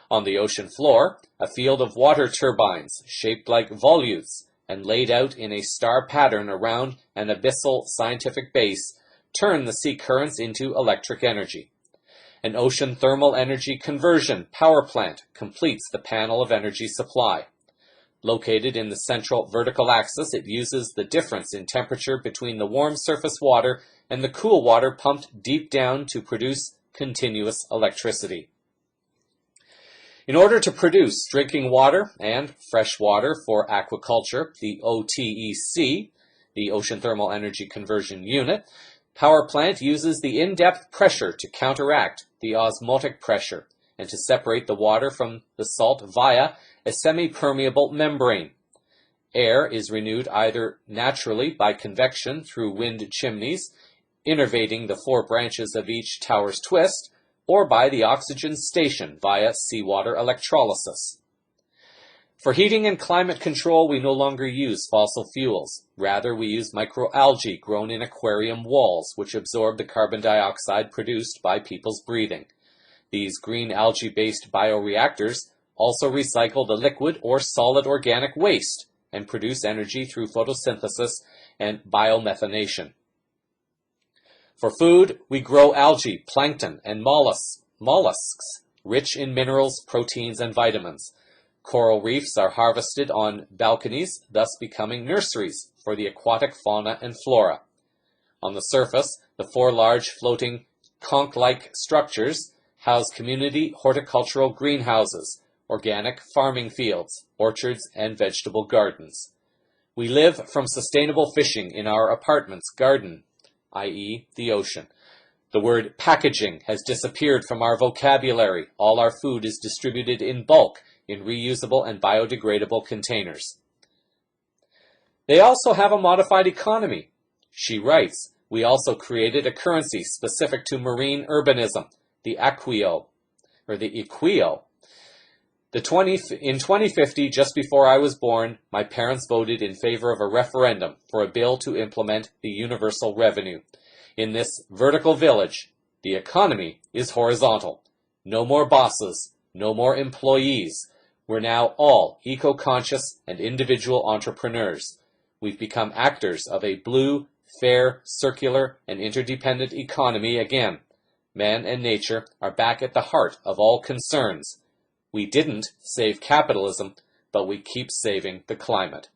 On the ocean floor, a field of water turbines shaped like volutes and laid out in a star pattern around an abyssal scientific base turn the sea currents into electric energy. An ocean thermal energy conversion power plant completes the panel of energy supply. Located in the central vertical axis, it uses the difference in temperature between the warm surface water and the cool water pumped deep down to produce continuous electricity. In order to produce drinking water and fresh water for aquaculture, the OTEC, the Ocean Thermal Energy Conversion Unit, power plant uses the in-depth pressure to counteract the osmotic pressure and to separate the water from the salt via a semi-permeable membrane. Air is renewed either naturally by convection through wind chimneys, innervating the 4 branches of each tower's twist, or by the oxygen station via seawater electrolysis. For heating and climate control, we no longer use fossil fuels. Rather, we use microalgae grown in aquarium walls, which absorb the carbon dioxide produced by people's breathing. These green algae-based bioreactors also recycle the liquid or solid organic waste and produce energy through photosynthesis and biomethanation. For food, we grow algae, plankton, and mollusks, rich in minerals, proteins, and vitamins. Coral reefs are harvested on balconies, thus becoming nurseries for the aquatic fauna and flora. On the surface, the 4 large floating conch-like structures house community horticultural greenhouses, organic farming fields, orchards, and vegetable gardens. We live from sustainable fishing in our apartment's garden, i.e. the ocean. The word packaging has disappeared from our vocabulary. All our food is distributed in bulk in reusable and biodegradable containers. They also have a modified economy. She writes, we also created a currency specific to marine urbanism, the equio. In 2050, just before I was born, my parents voted in favor of a referendum for a bill to implement the universal revenue. In this vertical village, the economy is horizontal. No more bosses, no more employees. We're now all eco-conscious and individual entrepreneurs. We've become actors of a blue, fair, circular, and interdependent economy again. Man and nature are back at the heart of all concerns. We didn't save capitalism, but we keep saving the climate.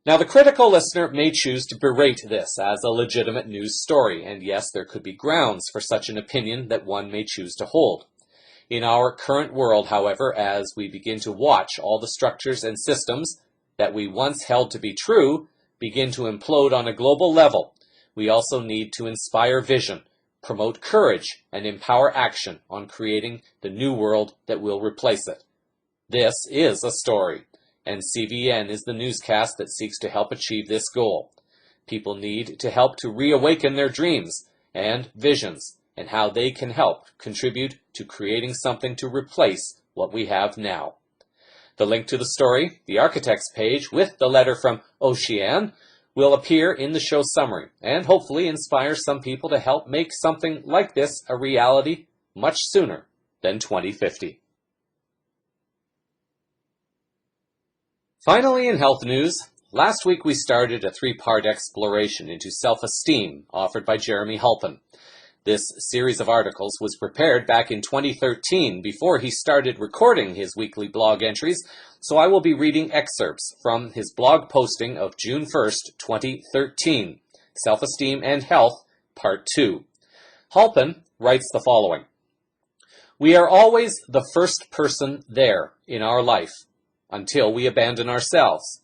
Now, the critical listener may choose to berate this as a legitimate news story, and yes, there could be grounds for such an opinion that one may choose to hold. In our current world, however, as we begin to watch all the structures and systems that we once held to be true begin to implode on a global level, we also need to inspire vision, promote courage, and empower action on creating the new world that will replace it. This is a story, and CVN is the newscast that seeks to help achieve this goal. People need to help to reawaken their dreams and visions, and how they can help contribute to creating something to replace what we have now. The link to the story, the architect's page with the letter from Ocean, will appear in the show summary and hopefully inspire some people to help make something like this a reality much sooner than 2050. Finally, in health news, last week we started a 3-part exploration into self-esteem offered by Jeremy Halpin. This series of articles was prepared back in 2013 before he started recording his weekly blog entries, so I will be reading excerpts from his blog posting of June 1st, 2013, Self-Esteem and Health, Part 2. Halpin writes the following: "We are always the first person there in our life until we abandon ourselves.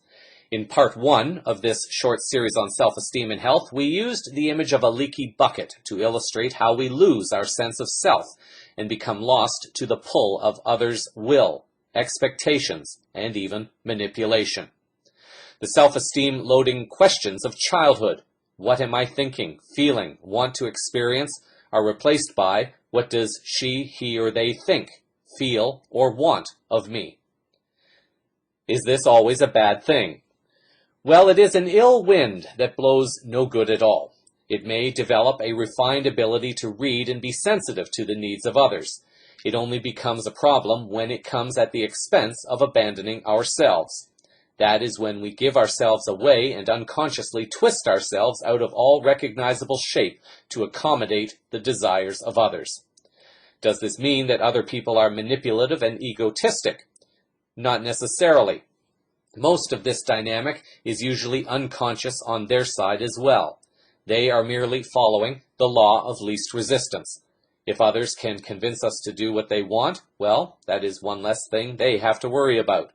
In part 1 of this short series on self-esteem and health, we used the image of a leaky bucket to illustrate how we lose our sense of self and become lost to the pull of others' will, expectations, and even manipulation. The self-esteem loading questions of childhood, what am I thinking, feeling, want to experience, are replaced by what does she, he, or they think, feel, or want of me. Is this always a bad thing? Well, it is an ill wind that blows no good at all. It may develop a refined ability to read and be sensitive to the needs of others. It only becomes a problem when it comes at the expense of abandoning ourselves. That is when we give ourselves away and unconsciously twist ourselves out of all recognizable shape to accommodate the desires of others. Does this mean that other people are manipulative and egotistic? Not necessarily. Most of this dynamic is usually unconscious on their side as well. They are merely following the law of least resistance. If others can convince us to do what they want, well, that is one less thing they have to worry about.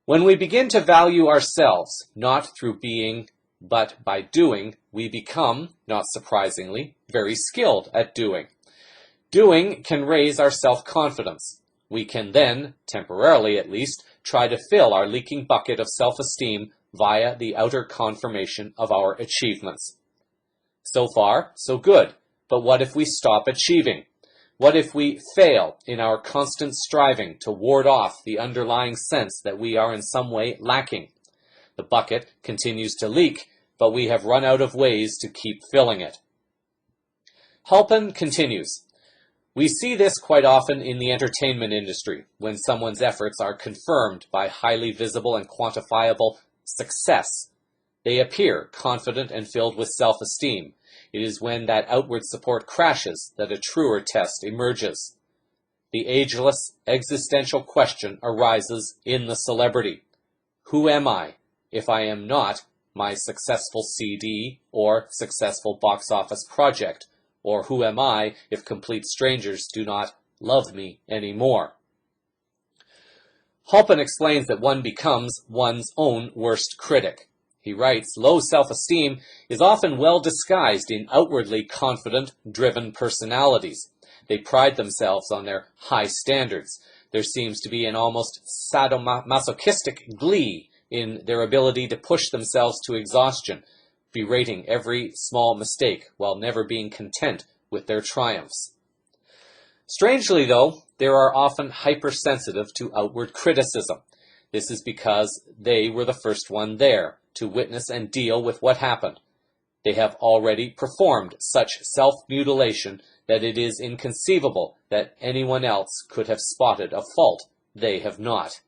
When we begin to value ourselves, not through being, but by doing, we become, not surprisingly, very skilled at doing. Doing can raise our self-confidence. We can then, temporarily at least, try to fill our leaking bucket of self-esteem via the outer confirmation of our achievements. So far, so good. But what if we stop achieving? What if we fail in our constant striving to ward off the underlying sense that we are in some way lacking? The bucket continues to leak, but we have run out of ways to keep filling it. Halpin continues, "We see this quite often in the entertainment industry, when someone's efforts are confirmed by highly visible and quantifiable success. They appear confident and filled with self-esteem. It is when that outward support crashes that a truer test emerges. The ageless, existential question arises in the celebrity. Who am I if I am not my successful CD or successful box office project? Or who am I if complete strangers do not love me anymore?" Halpin explains that one becomes one's own worst critic. He writes, "Low self-esteem is often well disguised in outwardly confident, driven personalities. They pride themselves on their high standards. There seems to be an almost sadomasochistic glee in their ability to push themselves to exhaustion, berating every small mistake while never being content with their triumphs. Strangely, though, they are often hypersensitive to outward criticism. This is because they were the first one there to witness and deal with what happened. They have already performed such self-mutilation that it is inconceivable that anyone else could have spotted a fault they have not.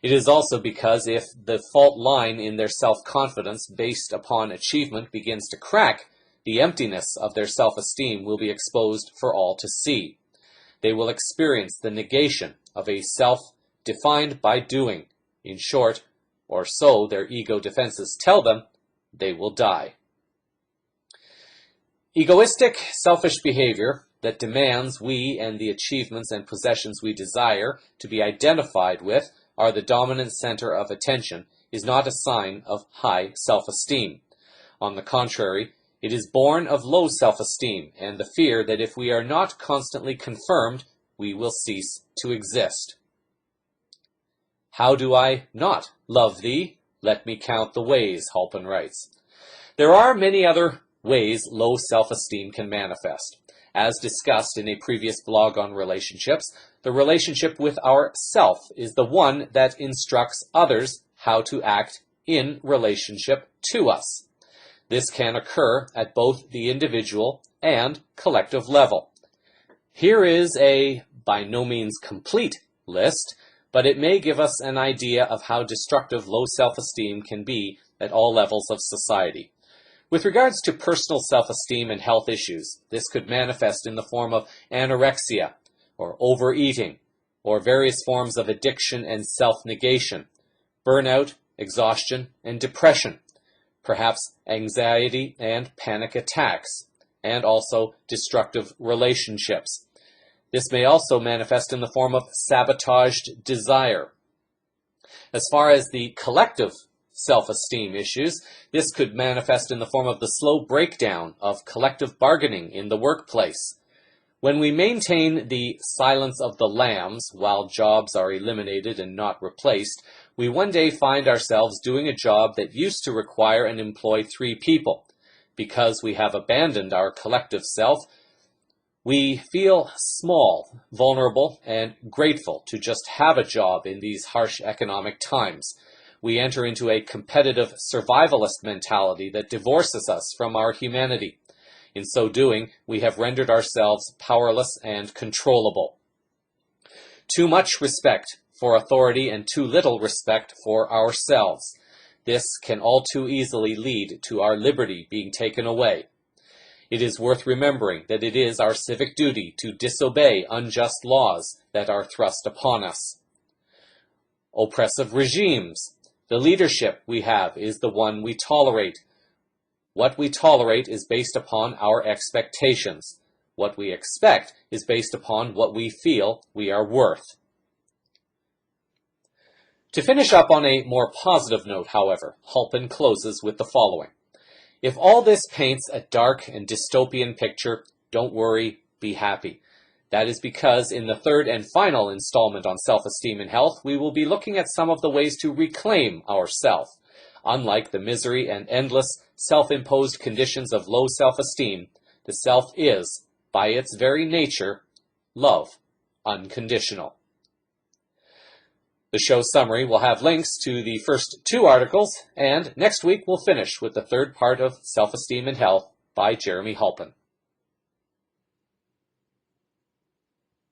It is also because if the fault line in their self-confidence based upon achievement begins to crack, the emptiness of their self-esteem will be exposed for all to see. They will experience the negation of a self defined by doing. In short, or so their ego defenses tell them, they will die. Egoistic, selfish behavior that demands we and the achievements and possessions we desire to be identified with are the dominant center of attention is not a sign of high self-esteem. On the contrary, it is born of low self-esteem and the fear that if we are not constantly confirmed, we will cease to exist. How do I not love thee? Let me count the ways, Halpin writes. There are many other ways low self-esteem can manifest. As discussed in a previous blog on relationships, the relationship with ourself is the one that instructs others how to act in relationship to us. This can occur at both the individual and collective level. Here is a by no means complete list, but it may give us an idea of how destructive low self-esteem can be at all levels of society. With regards to personal self-esteem and health issues, this could manifest in the form of anorexia, or overeating, or various forms of addiction and self-negation, burnout, exhaustion, and depression, perhaps anxiety and panic attacks, and also destructive relationships. This may also manifest in the form of sabotaged desire. As far as the collective self-esteem issues, this could manifest in the form of the slow breakdown of collective bargaining in the workplace. When we maintain the silence of the lambs while jobs are eliminated and not replaced, we one day find ourselves doing a job that used to require and employ 3 people. Because we have abandoned our collective self, we feel small, vulnerable, and grateful to just have a job in these harsh economic times. We enter into a competitive survivalist mentality that divorces us from our humanity. In so doing, we have rendered ourselves powerless and controllable. Too much respect for authority and too little respect for ourselves. This can all too easily lead to our liberty being taken away. It is worth remembering that it is our civic duty to disobey unjust laws that are thrust upon us. Oppressive regimes. The leadership we have is the one we tolerate. What we tolerate is based upon our expectations. What we expect is based upon what we feel we are worth. To finish up on a more positive note, however, Halpin closes with the following. If all this paints a dark and dystopian picture, don't worry, be happy. That is because in the third and final installment on self-esteem and health, we will be looking at some of the ways to reclaim our self. Unlike the misery and endless self-imposed conditions of low self-esteem, the self is, by its very nature, love, unconditional. The show summary will have links to the first 2 articles, and next week we'll finish with the third part of Self-Esteem and Health by Jeremy Halpin.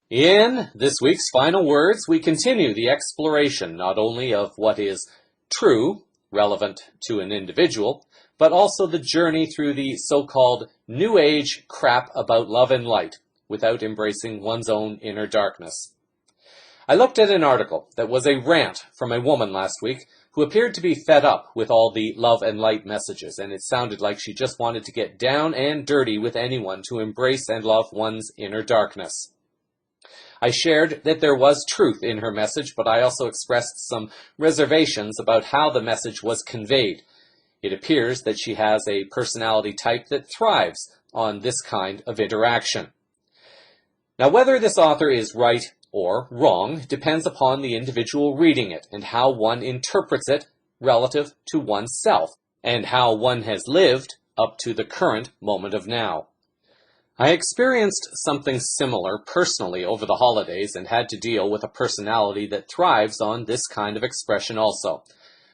In this week's final words, we continue the exploration not only of what is true, relevant to an individual, but also the journey through the so-called New Age crap about love and light without embracing one's own inner darkness. I looked at an article that was a rant from a woman last week who appeared to be fed up with all the love and light messages, and it sounded like she just wanted to get down and dirty with anyone to embrace and love one's inner darkness. I shared that there was truth in her message, but I also expressed some reservations about how the message was conveyed. It appears that she has a personality type that thrives on this kind of interaction. Now, whether this author is right or wrong depends upon the individual reading it and how one interprets it relative to oneself and how one has lived up to the current moment of now. I experienced something similar personally over the holidays and had to deal with a personality that thrives on this kind of expression also.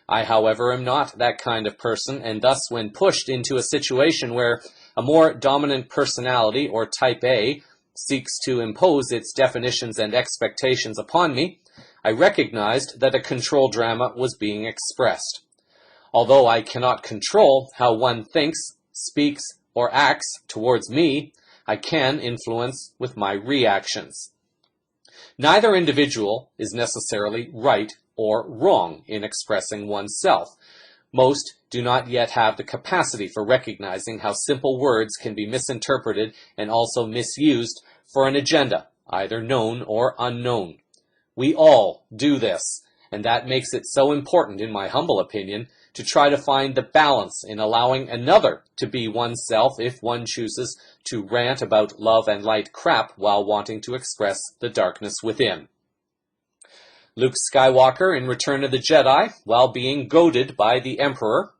I, however, am not that kind of person, and thus when pushed into a situation where a more dominant personality, or type A, seeks to impose its definitions and expectations upon me, I recognized that a control drama was being expressed. Although I cannot control how one thinks, speaks, or acts towards me, I can influence with my reactions. Neither individual is necessarily right or wrong in expressing oneself. Most do not yet have the capacity for recognizing how simple words can be misinterpreted and also misused for an agenda, either known or unknown. We all do this, And that makes it so important, in my humble opinion, to try to find the balance in allowing another to be oneself if one chooses to rant about love and light crap while wanting to express the darkness within. Luke Skywalker in Return of the Jedi, while being goaded by the Emperor,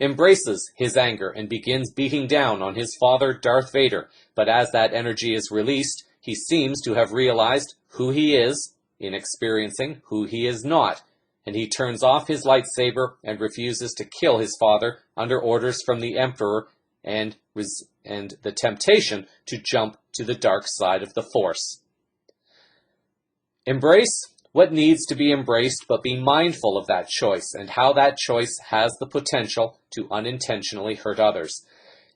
embraces his anger and begins beating down on his father Darth Vader, but as that energy is released, he seems to have realized who he is in experiencing who he is not, and he turns off his lightsaber and refuses to kill his father under orders from the Emperor and the temptation to jump to the dark side of the Force. Embrace what needs to be embraced, but be mindful of that choice and how that choice has the potential to unintentionally hurt others.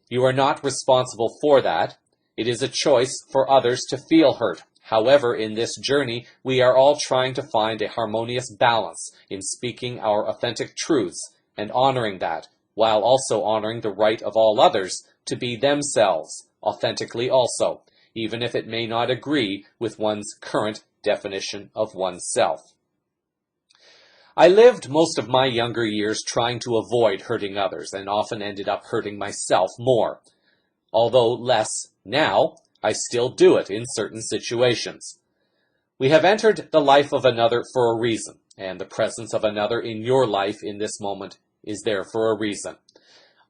You are not responsible for that. It is a choice for others to feel hurt. However, in this journey, we are all trying to find a harmonious balance in speaking our authentic truths and honoring that, while also honoring the right of all others to be themselves, authentically also, even if it may not agree with one's current definition of oneself. I lived most of my younger years trying to avoid hurting others and often ended up hurting myself more. Although less now, I still do it in certain situations. We have entered the life of another for a reason, and the presence of another in your life in this moment is there for a reason.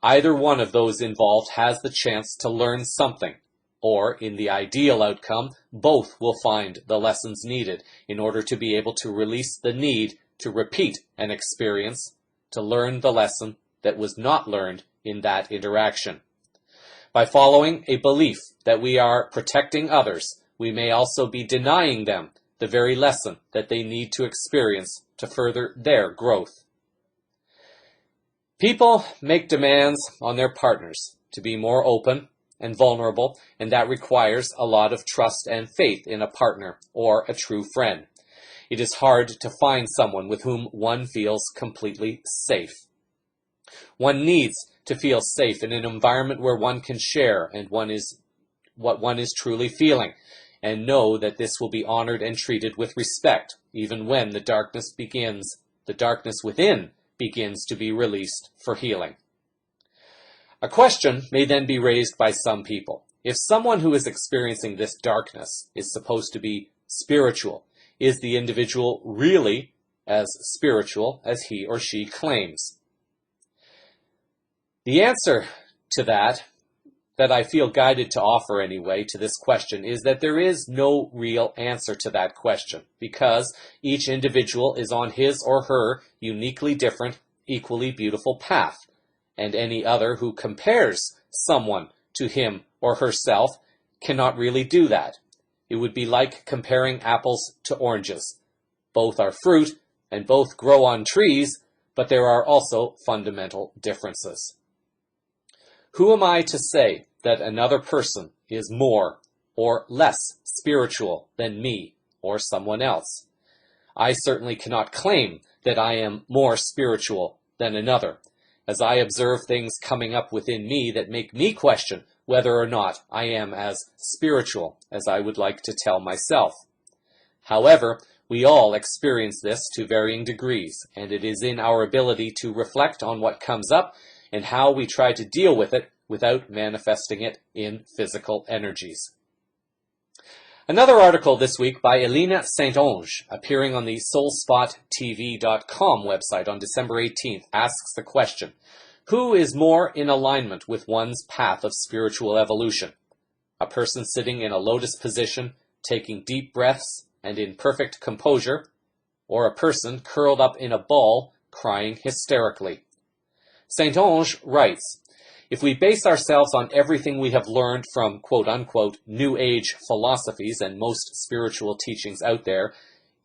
Either one of those involved has the chance to learn something, or, in the ideal outcome, both will find the lessons needed in order to be able to release the need to repeat an experience, to learn the lesson that was not learned in that interaction. By following a belief that we are protecting others, we may also be denying them the very lesson that they need to experience to further their growth. People make demands on their partners to be more open and vulnerable, and that requires a lot of trust and faith in a partner or a true friend. It is hard to find someone with whom one feels completely safe. One needs to feel safe in an environment where one can share what one is truly feeling, and know that this will be honored and treated with respect, even when the darkness within begins to be released for healing. A question may then be raised by some people. If someone who is experiencing this darkness is supposed to be spiritual, is the individual really as spiritual as he or she claims? The answer to that I feel guided to offer anyway to this question is that there is no real answer to that question, because each individual is on his or her uniquely different, equally beautiful path, and any other who compares someone to him or herself cannot really do that. It would be like comparing apples to oranges. Both are fruit and both grow on trees, but there are also fundamental differences. Who am I to say that another person is more or less spiritual than me or someone else? I certainly cannot claim that I am more spiritual than another, as I observe things coming up within me that make me question whether or not I am as spiritual as I would like to tell myself. However, we all experience this to varying degrees, and it is in our ability to reflect on what comes up and how we try to deal with it without manifesting it in physical energies. Another article this week by Elena Saint-Onge, appearing on the soulspottv.com website on December 18th, asks the question, who is more in alignment with one's path of spiritual evolution? A person sitting in a lotus position, taking deep breaths and in perfect composure, or a person curled up in a ball, crying hysterically? Saint-Onge writes, if we base ourselves on everything we have learned from quote-unquote New Age philosophies and most spiritual teachings out there,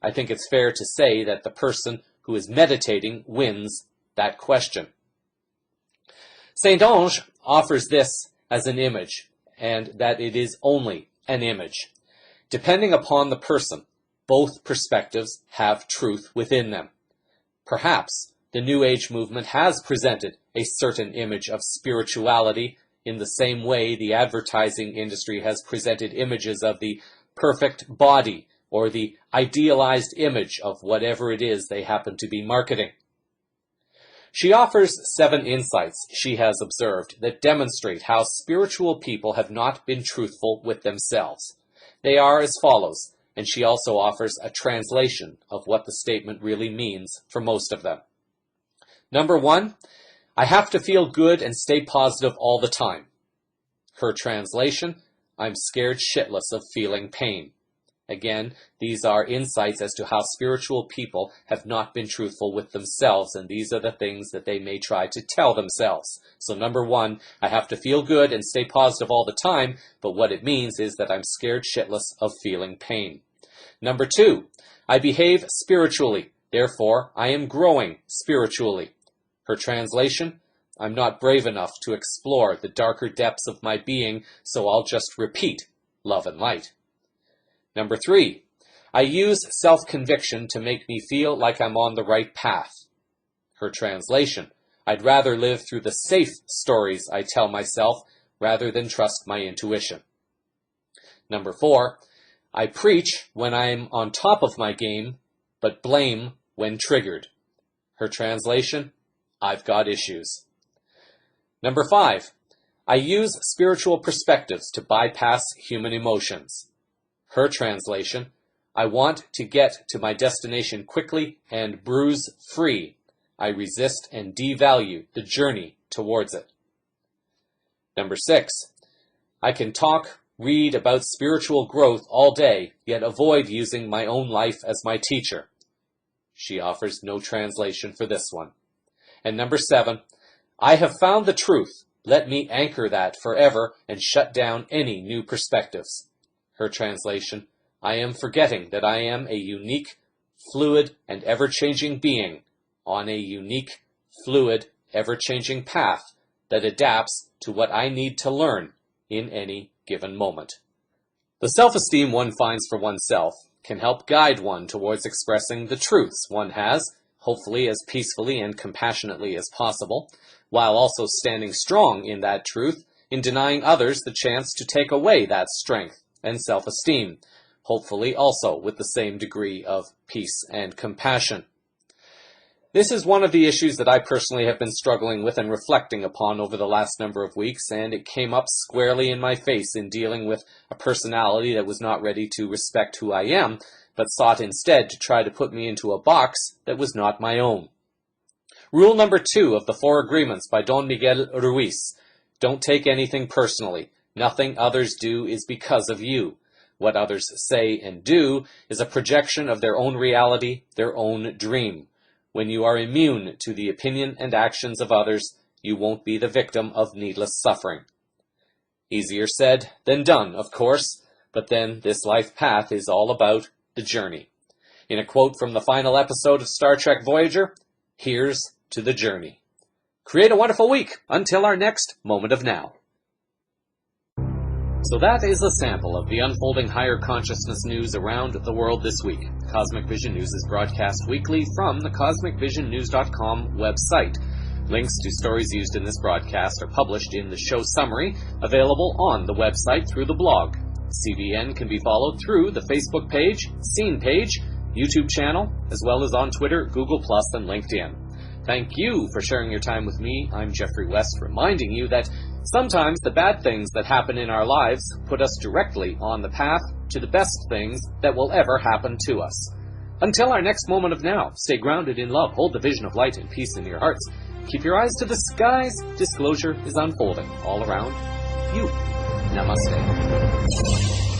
I think it's fair to say that the person who is meditating wins that question. Saint-Onge offers this as an image, and that it is only an image. Depending upon the person, both perspectives have truth within them. Perhaps the New Age movement has presented a certain image of spirituality in the same way the advertising industry has presented images of the perfect body or the idealized image of whatever it is they happen to be marketing. She offers 7 insights she has observed that demonstrate how spiritual people have not been truthful with themselves. They are as follows, and she also offers a translation of what the statement really means for most of them. Number 1, I have to feel good and stay positive all the time. Her translation, I'm scared shitless of feeling pain. Again, these are insights as to how spiritual people have not been truthful with themselves, and these are the things that they may try to tell themselves. So number 1, I have to feel good and stay positive all the time, but what it means is that I'm scared shitless of feeling pain. Number 2, I behave spiritually, therefore I am growing spiritually. Her translation, I'm not brave enough to explore the darker depths of my being, so I'll just repeat love and light. Number 3, I use self-conviction to make me feel like I'm on the right path. Her translation, I'd rather live through the safe stories I tell myself rather than trust my intuition. Number 4, I preach when I'm on top of my game, but blame when triggered. Her translation, I've got issues. Number 5, I use spiritual perspectives to bypass human emotions. Her translation, I want to get to my destination quickly and bruise free. I resist and devalue the journey towards it. Number 6, I can talk, read about spiritual growth all day, yet avoid using my own life as my teacher. She offers no translation for this one. And number 7, I have found the truth. Let me anchor that forever and shut down any new perspectives. Her translation, I am forgetting that I am a unique, fluid, and ever-changing being on a unique, fluid, ever-changing path that adapts to what I need to learn in any given moment. The self-esteem one finds for oneself can help guide one towards expressing the truths one has, hopefully as peacefully and compassionately as possible, while also standing strong in that truth in denying others the chance to take away that strength and self-esteem, hopefully also with the same degree of peace and compassion. This is one of the issues that I personally have been struggling with and reflecting upon over the last number of weeks, and it came up squarely in my face in dealing with a personality that was not ready to respect who I am, but sought instead to try to put me into a box that was not my own. Rule number 2 of the 4 Agreements by Don Miguel Ruiz. Don't take anything personally. Nothing others do is because of you. What others say and do is a projection of their own reality, their own dream. When you are immune to the opinion and actions of others, you won't be the victim of needless suffering. Easier said than done, of course, but then this life path is all about the journey. In a quote from the final episode of Star Trek Voyager, here's to the journey. Create a wonderful week until our next Moment of Now. So that is a sample of the unfolding higher consciousness news around the world this week. Cosmic Vision News is broadcast weekly from the CosmicVisionNews.com website. Links to stories used in this broadcast are published in the show summary, available on the website through the blog. CVN can be followed through the Facebook page, Scene page, YouTube channel, as well as on Twitter, Google+, and LinkedIn. Thank you for sharing your time with me. I'm Jeffrey West, reminding you that sometimes the bad things that happen in our lives put us directly on the path to the best things that will ever happen to us. Until our next Moment of Now, stay grounded in love, hold the vision of light and peace in your hearts. Keep your eyes to the skies. Disclosure is unfolding all around you. Namaste.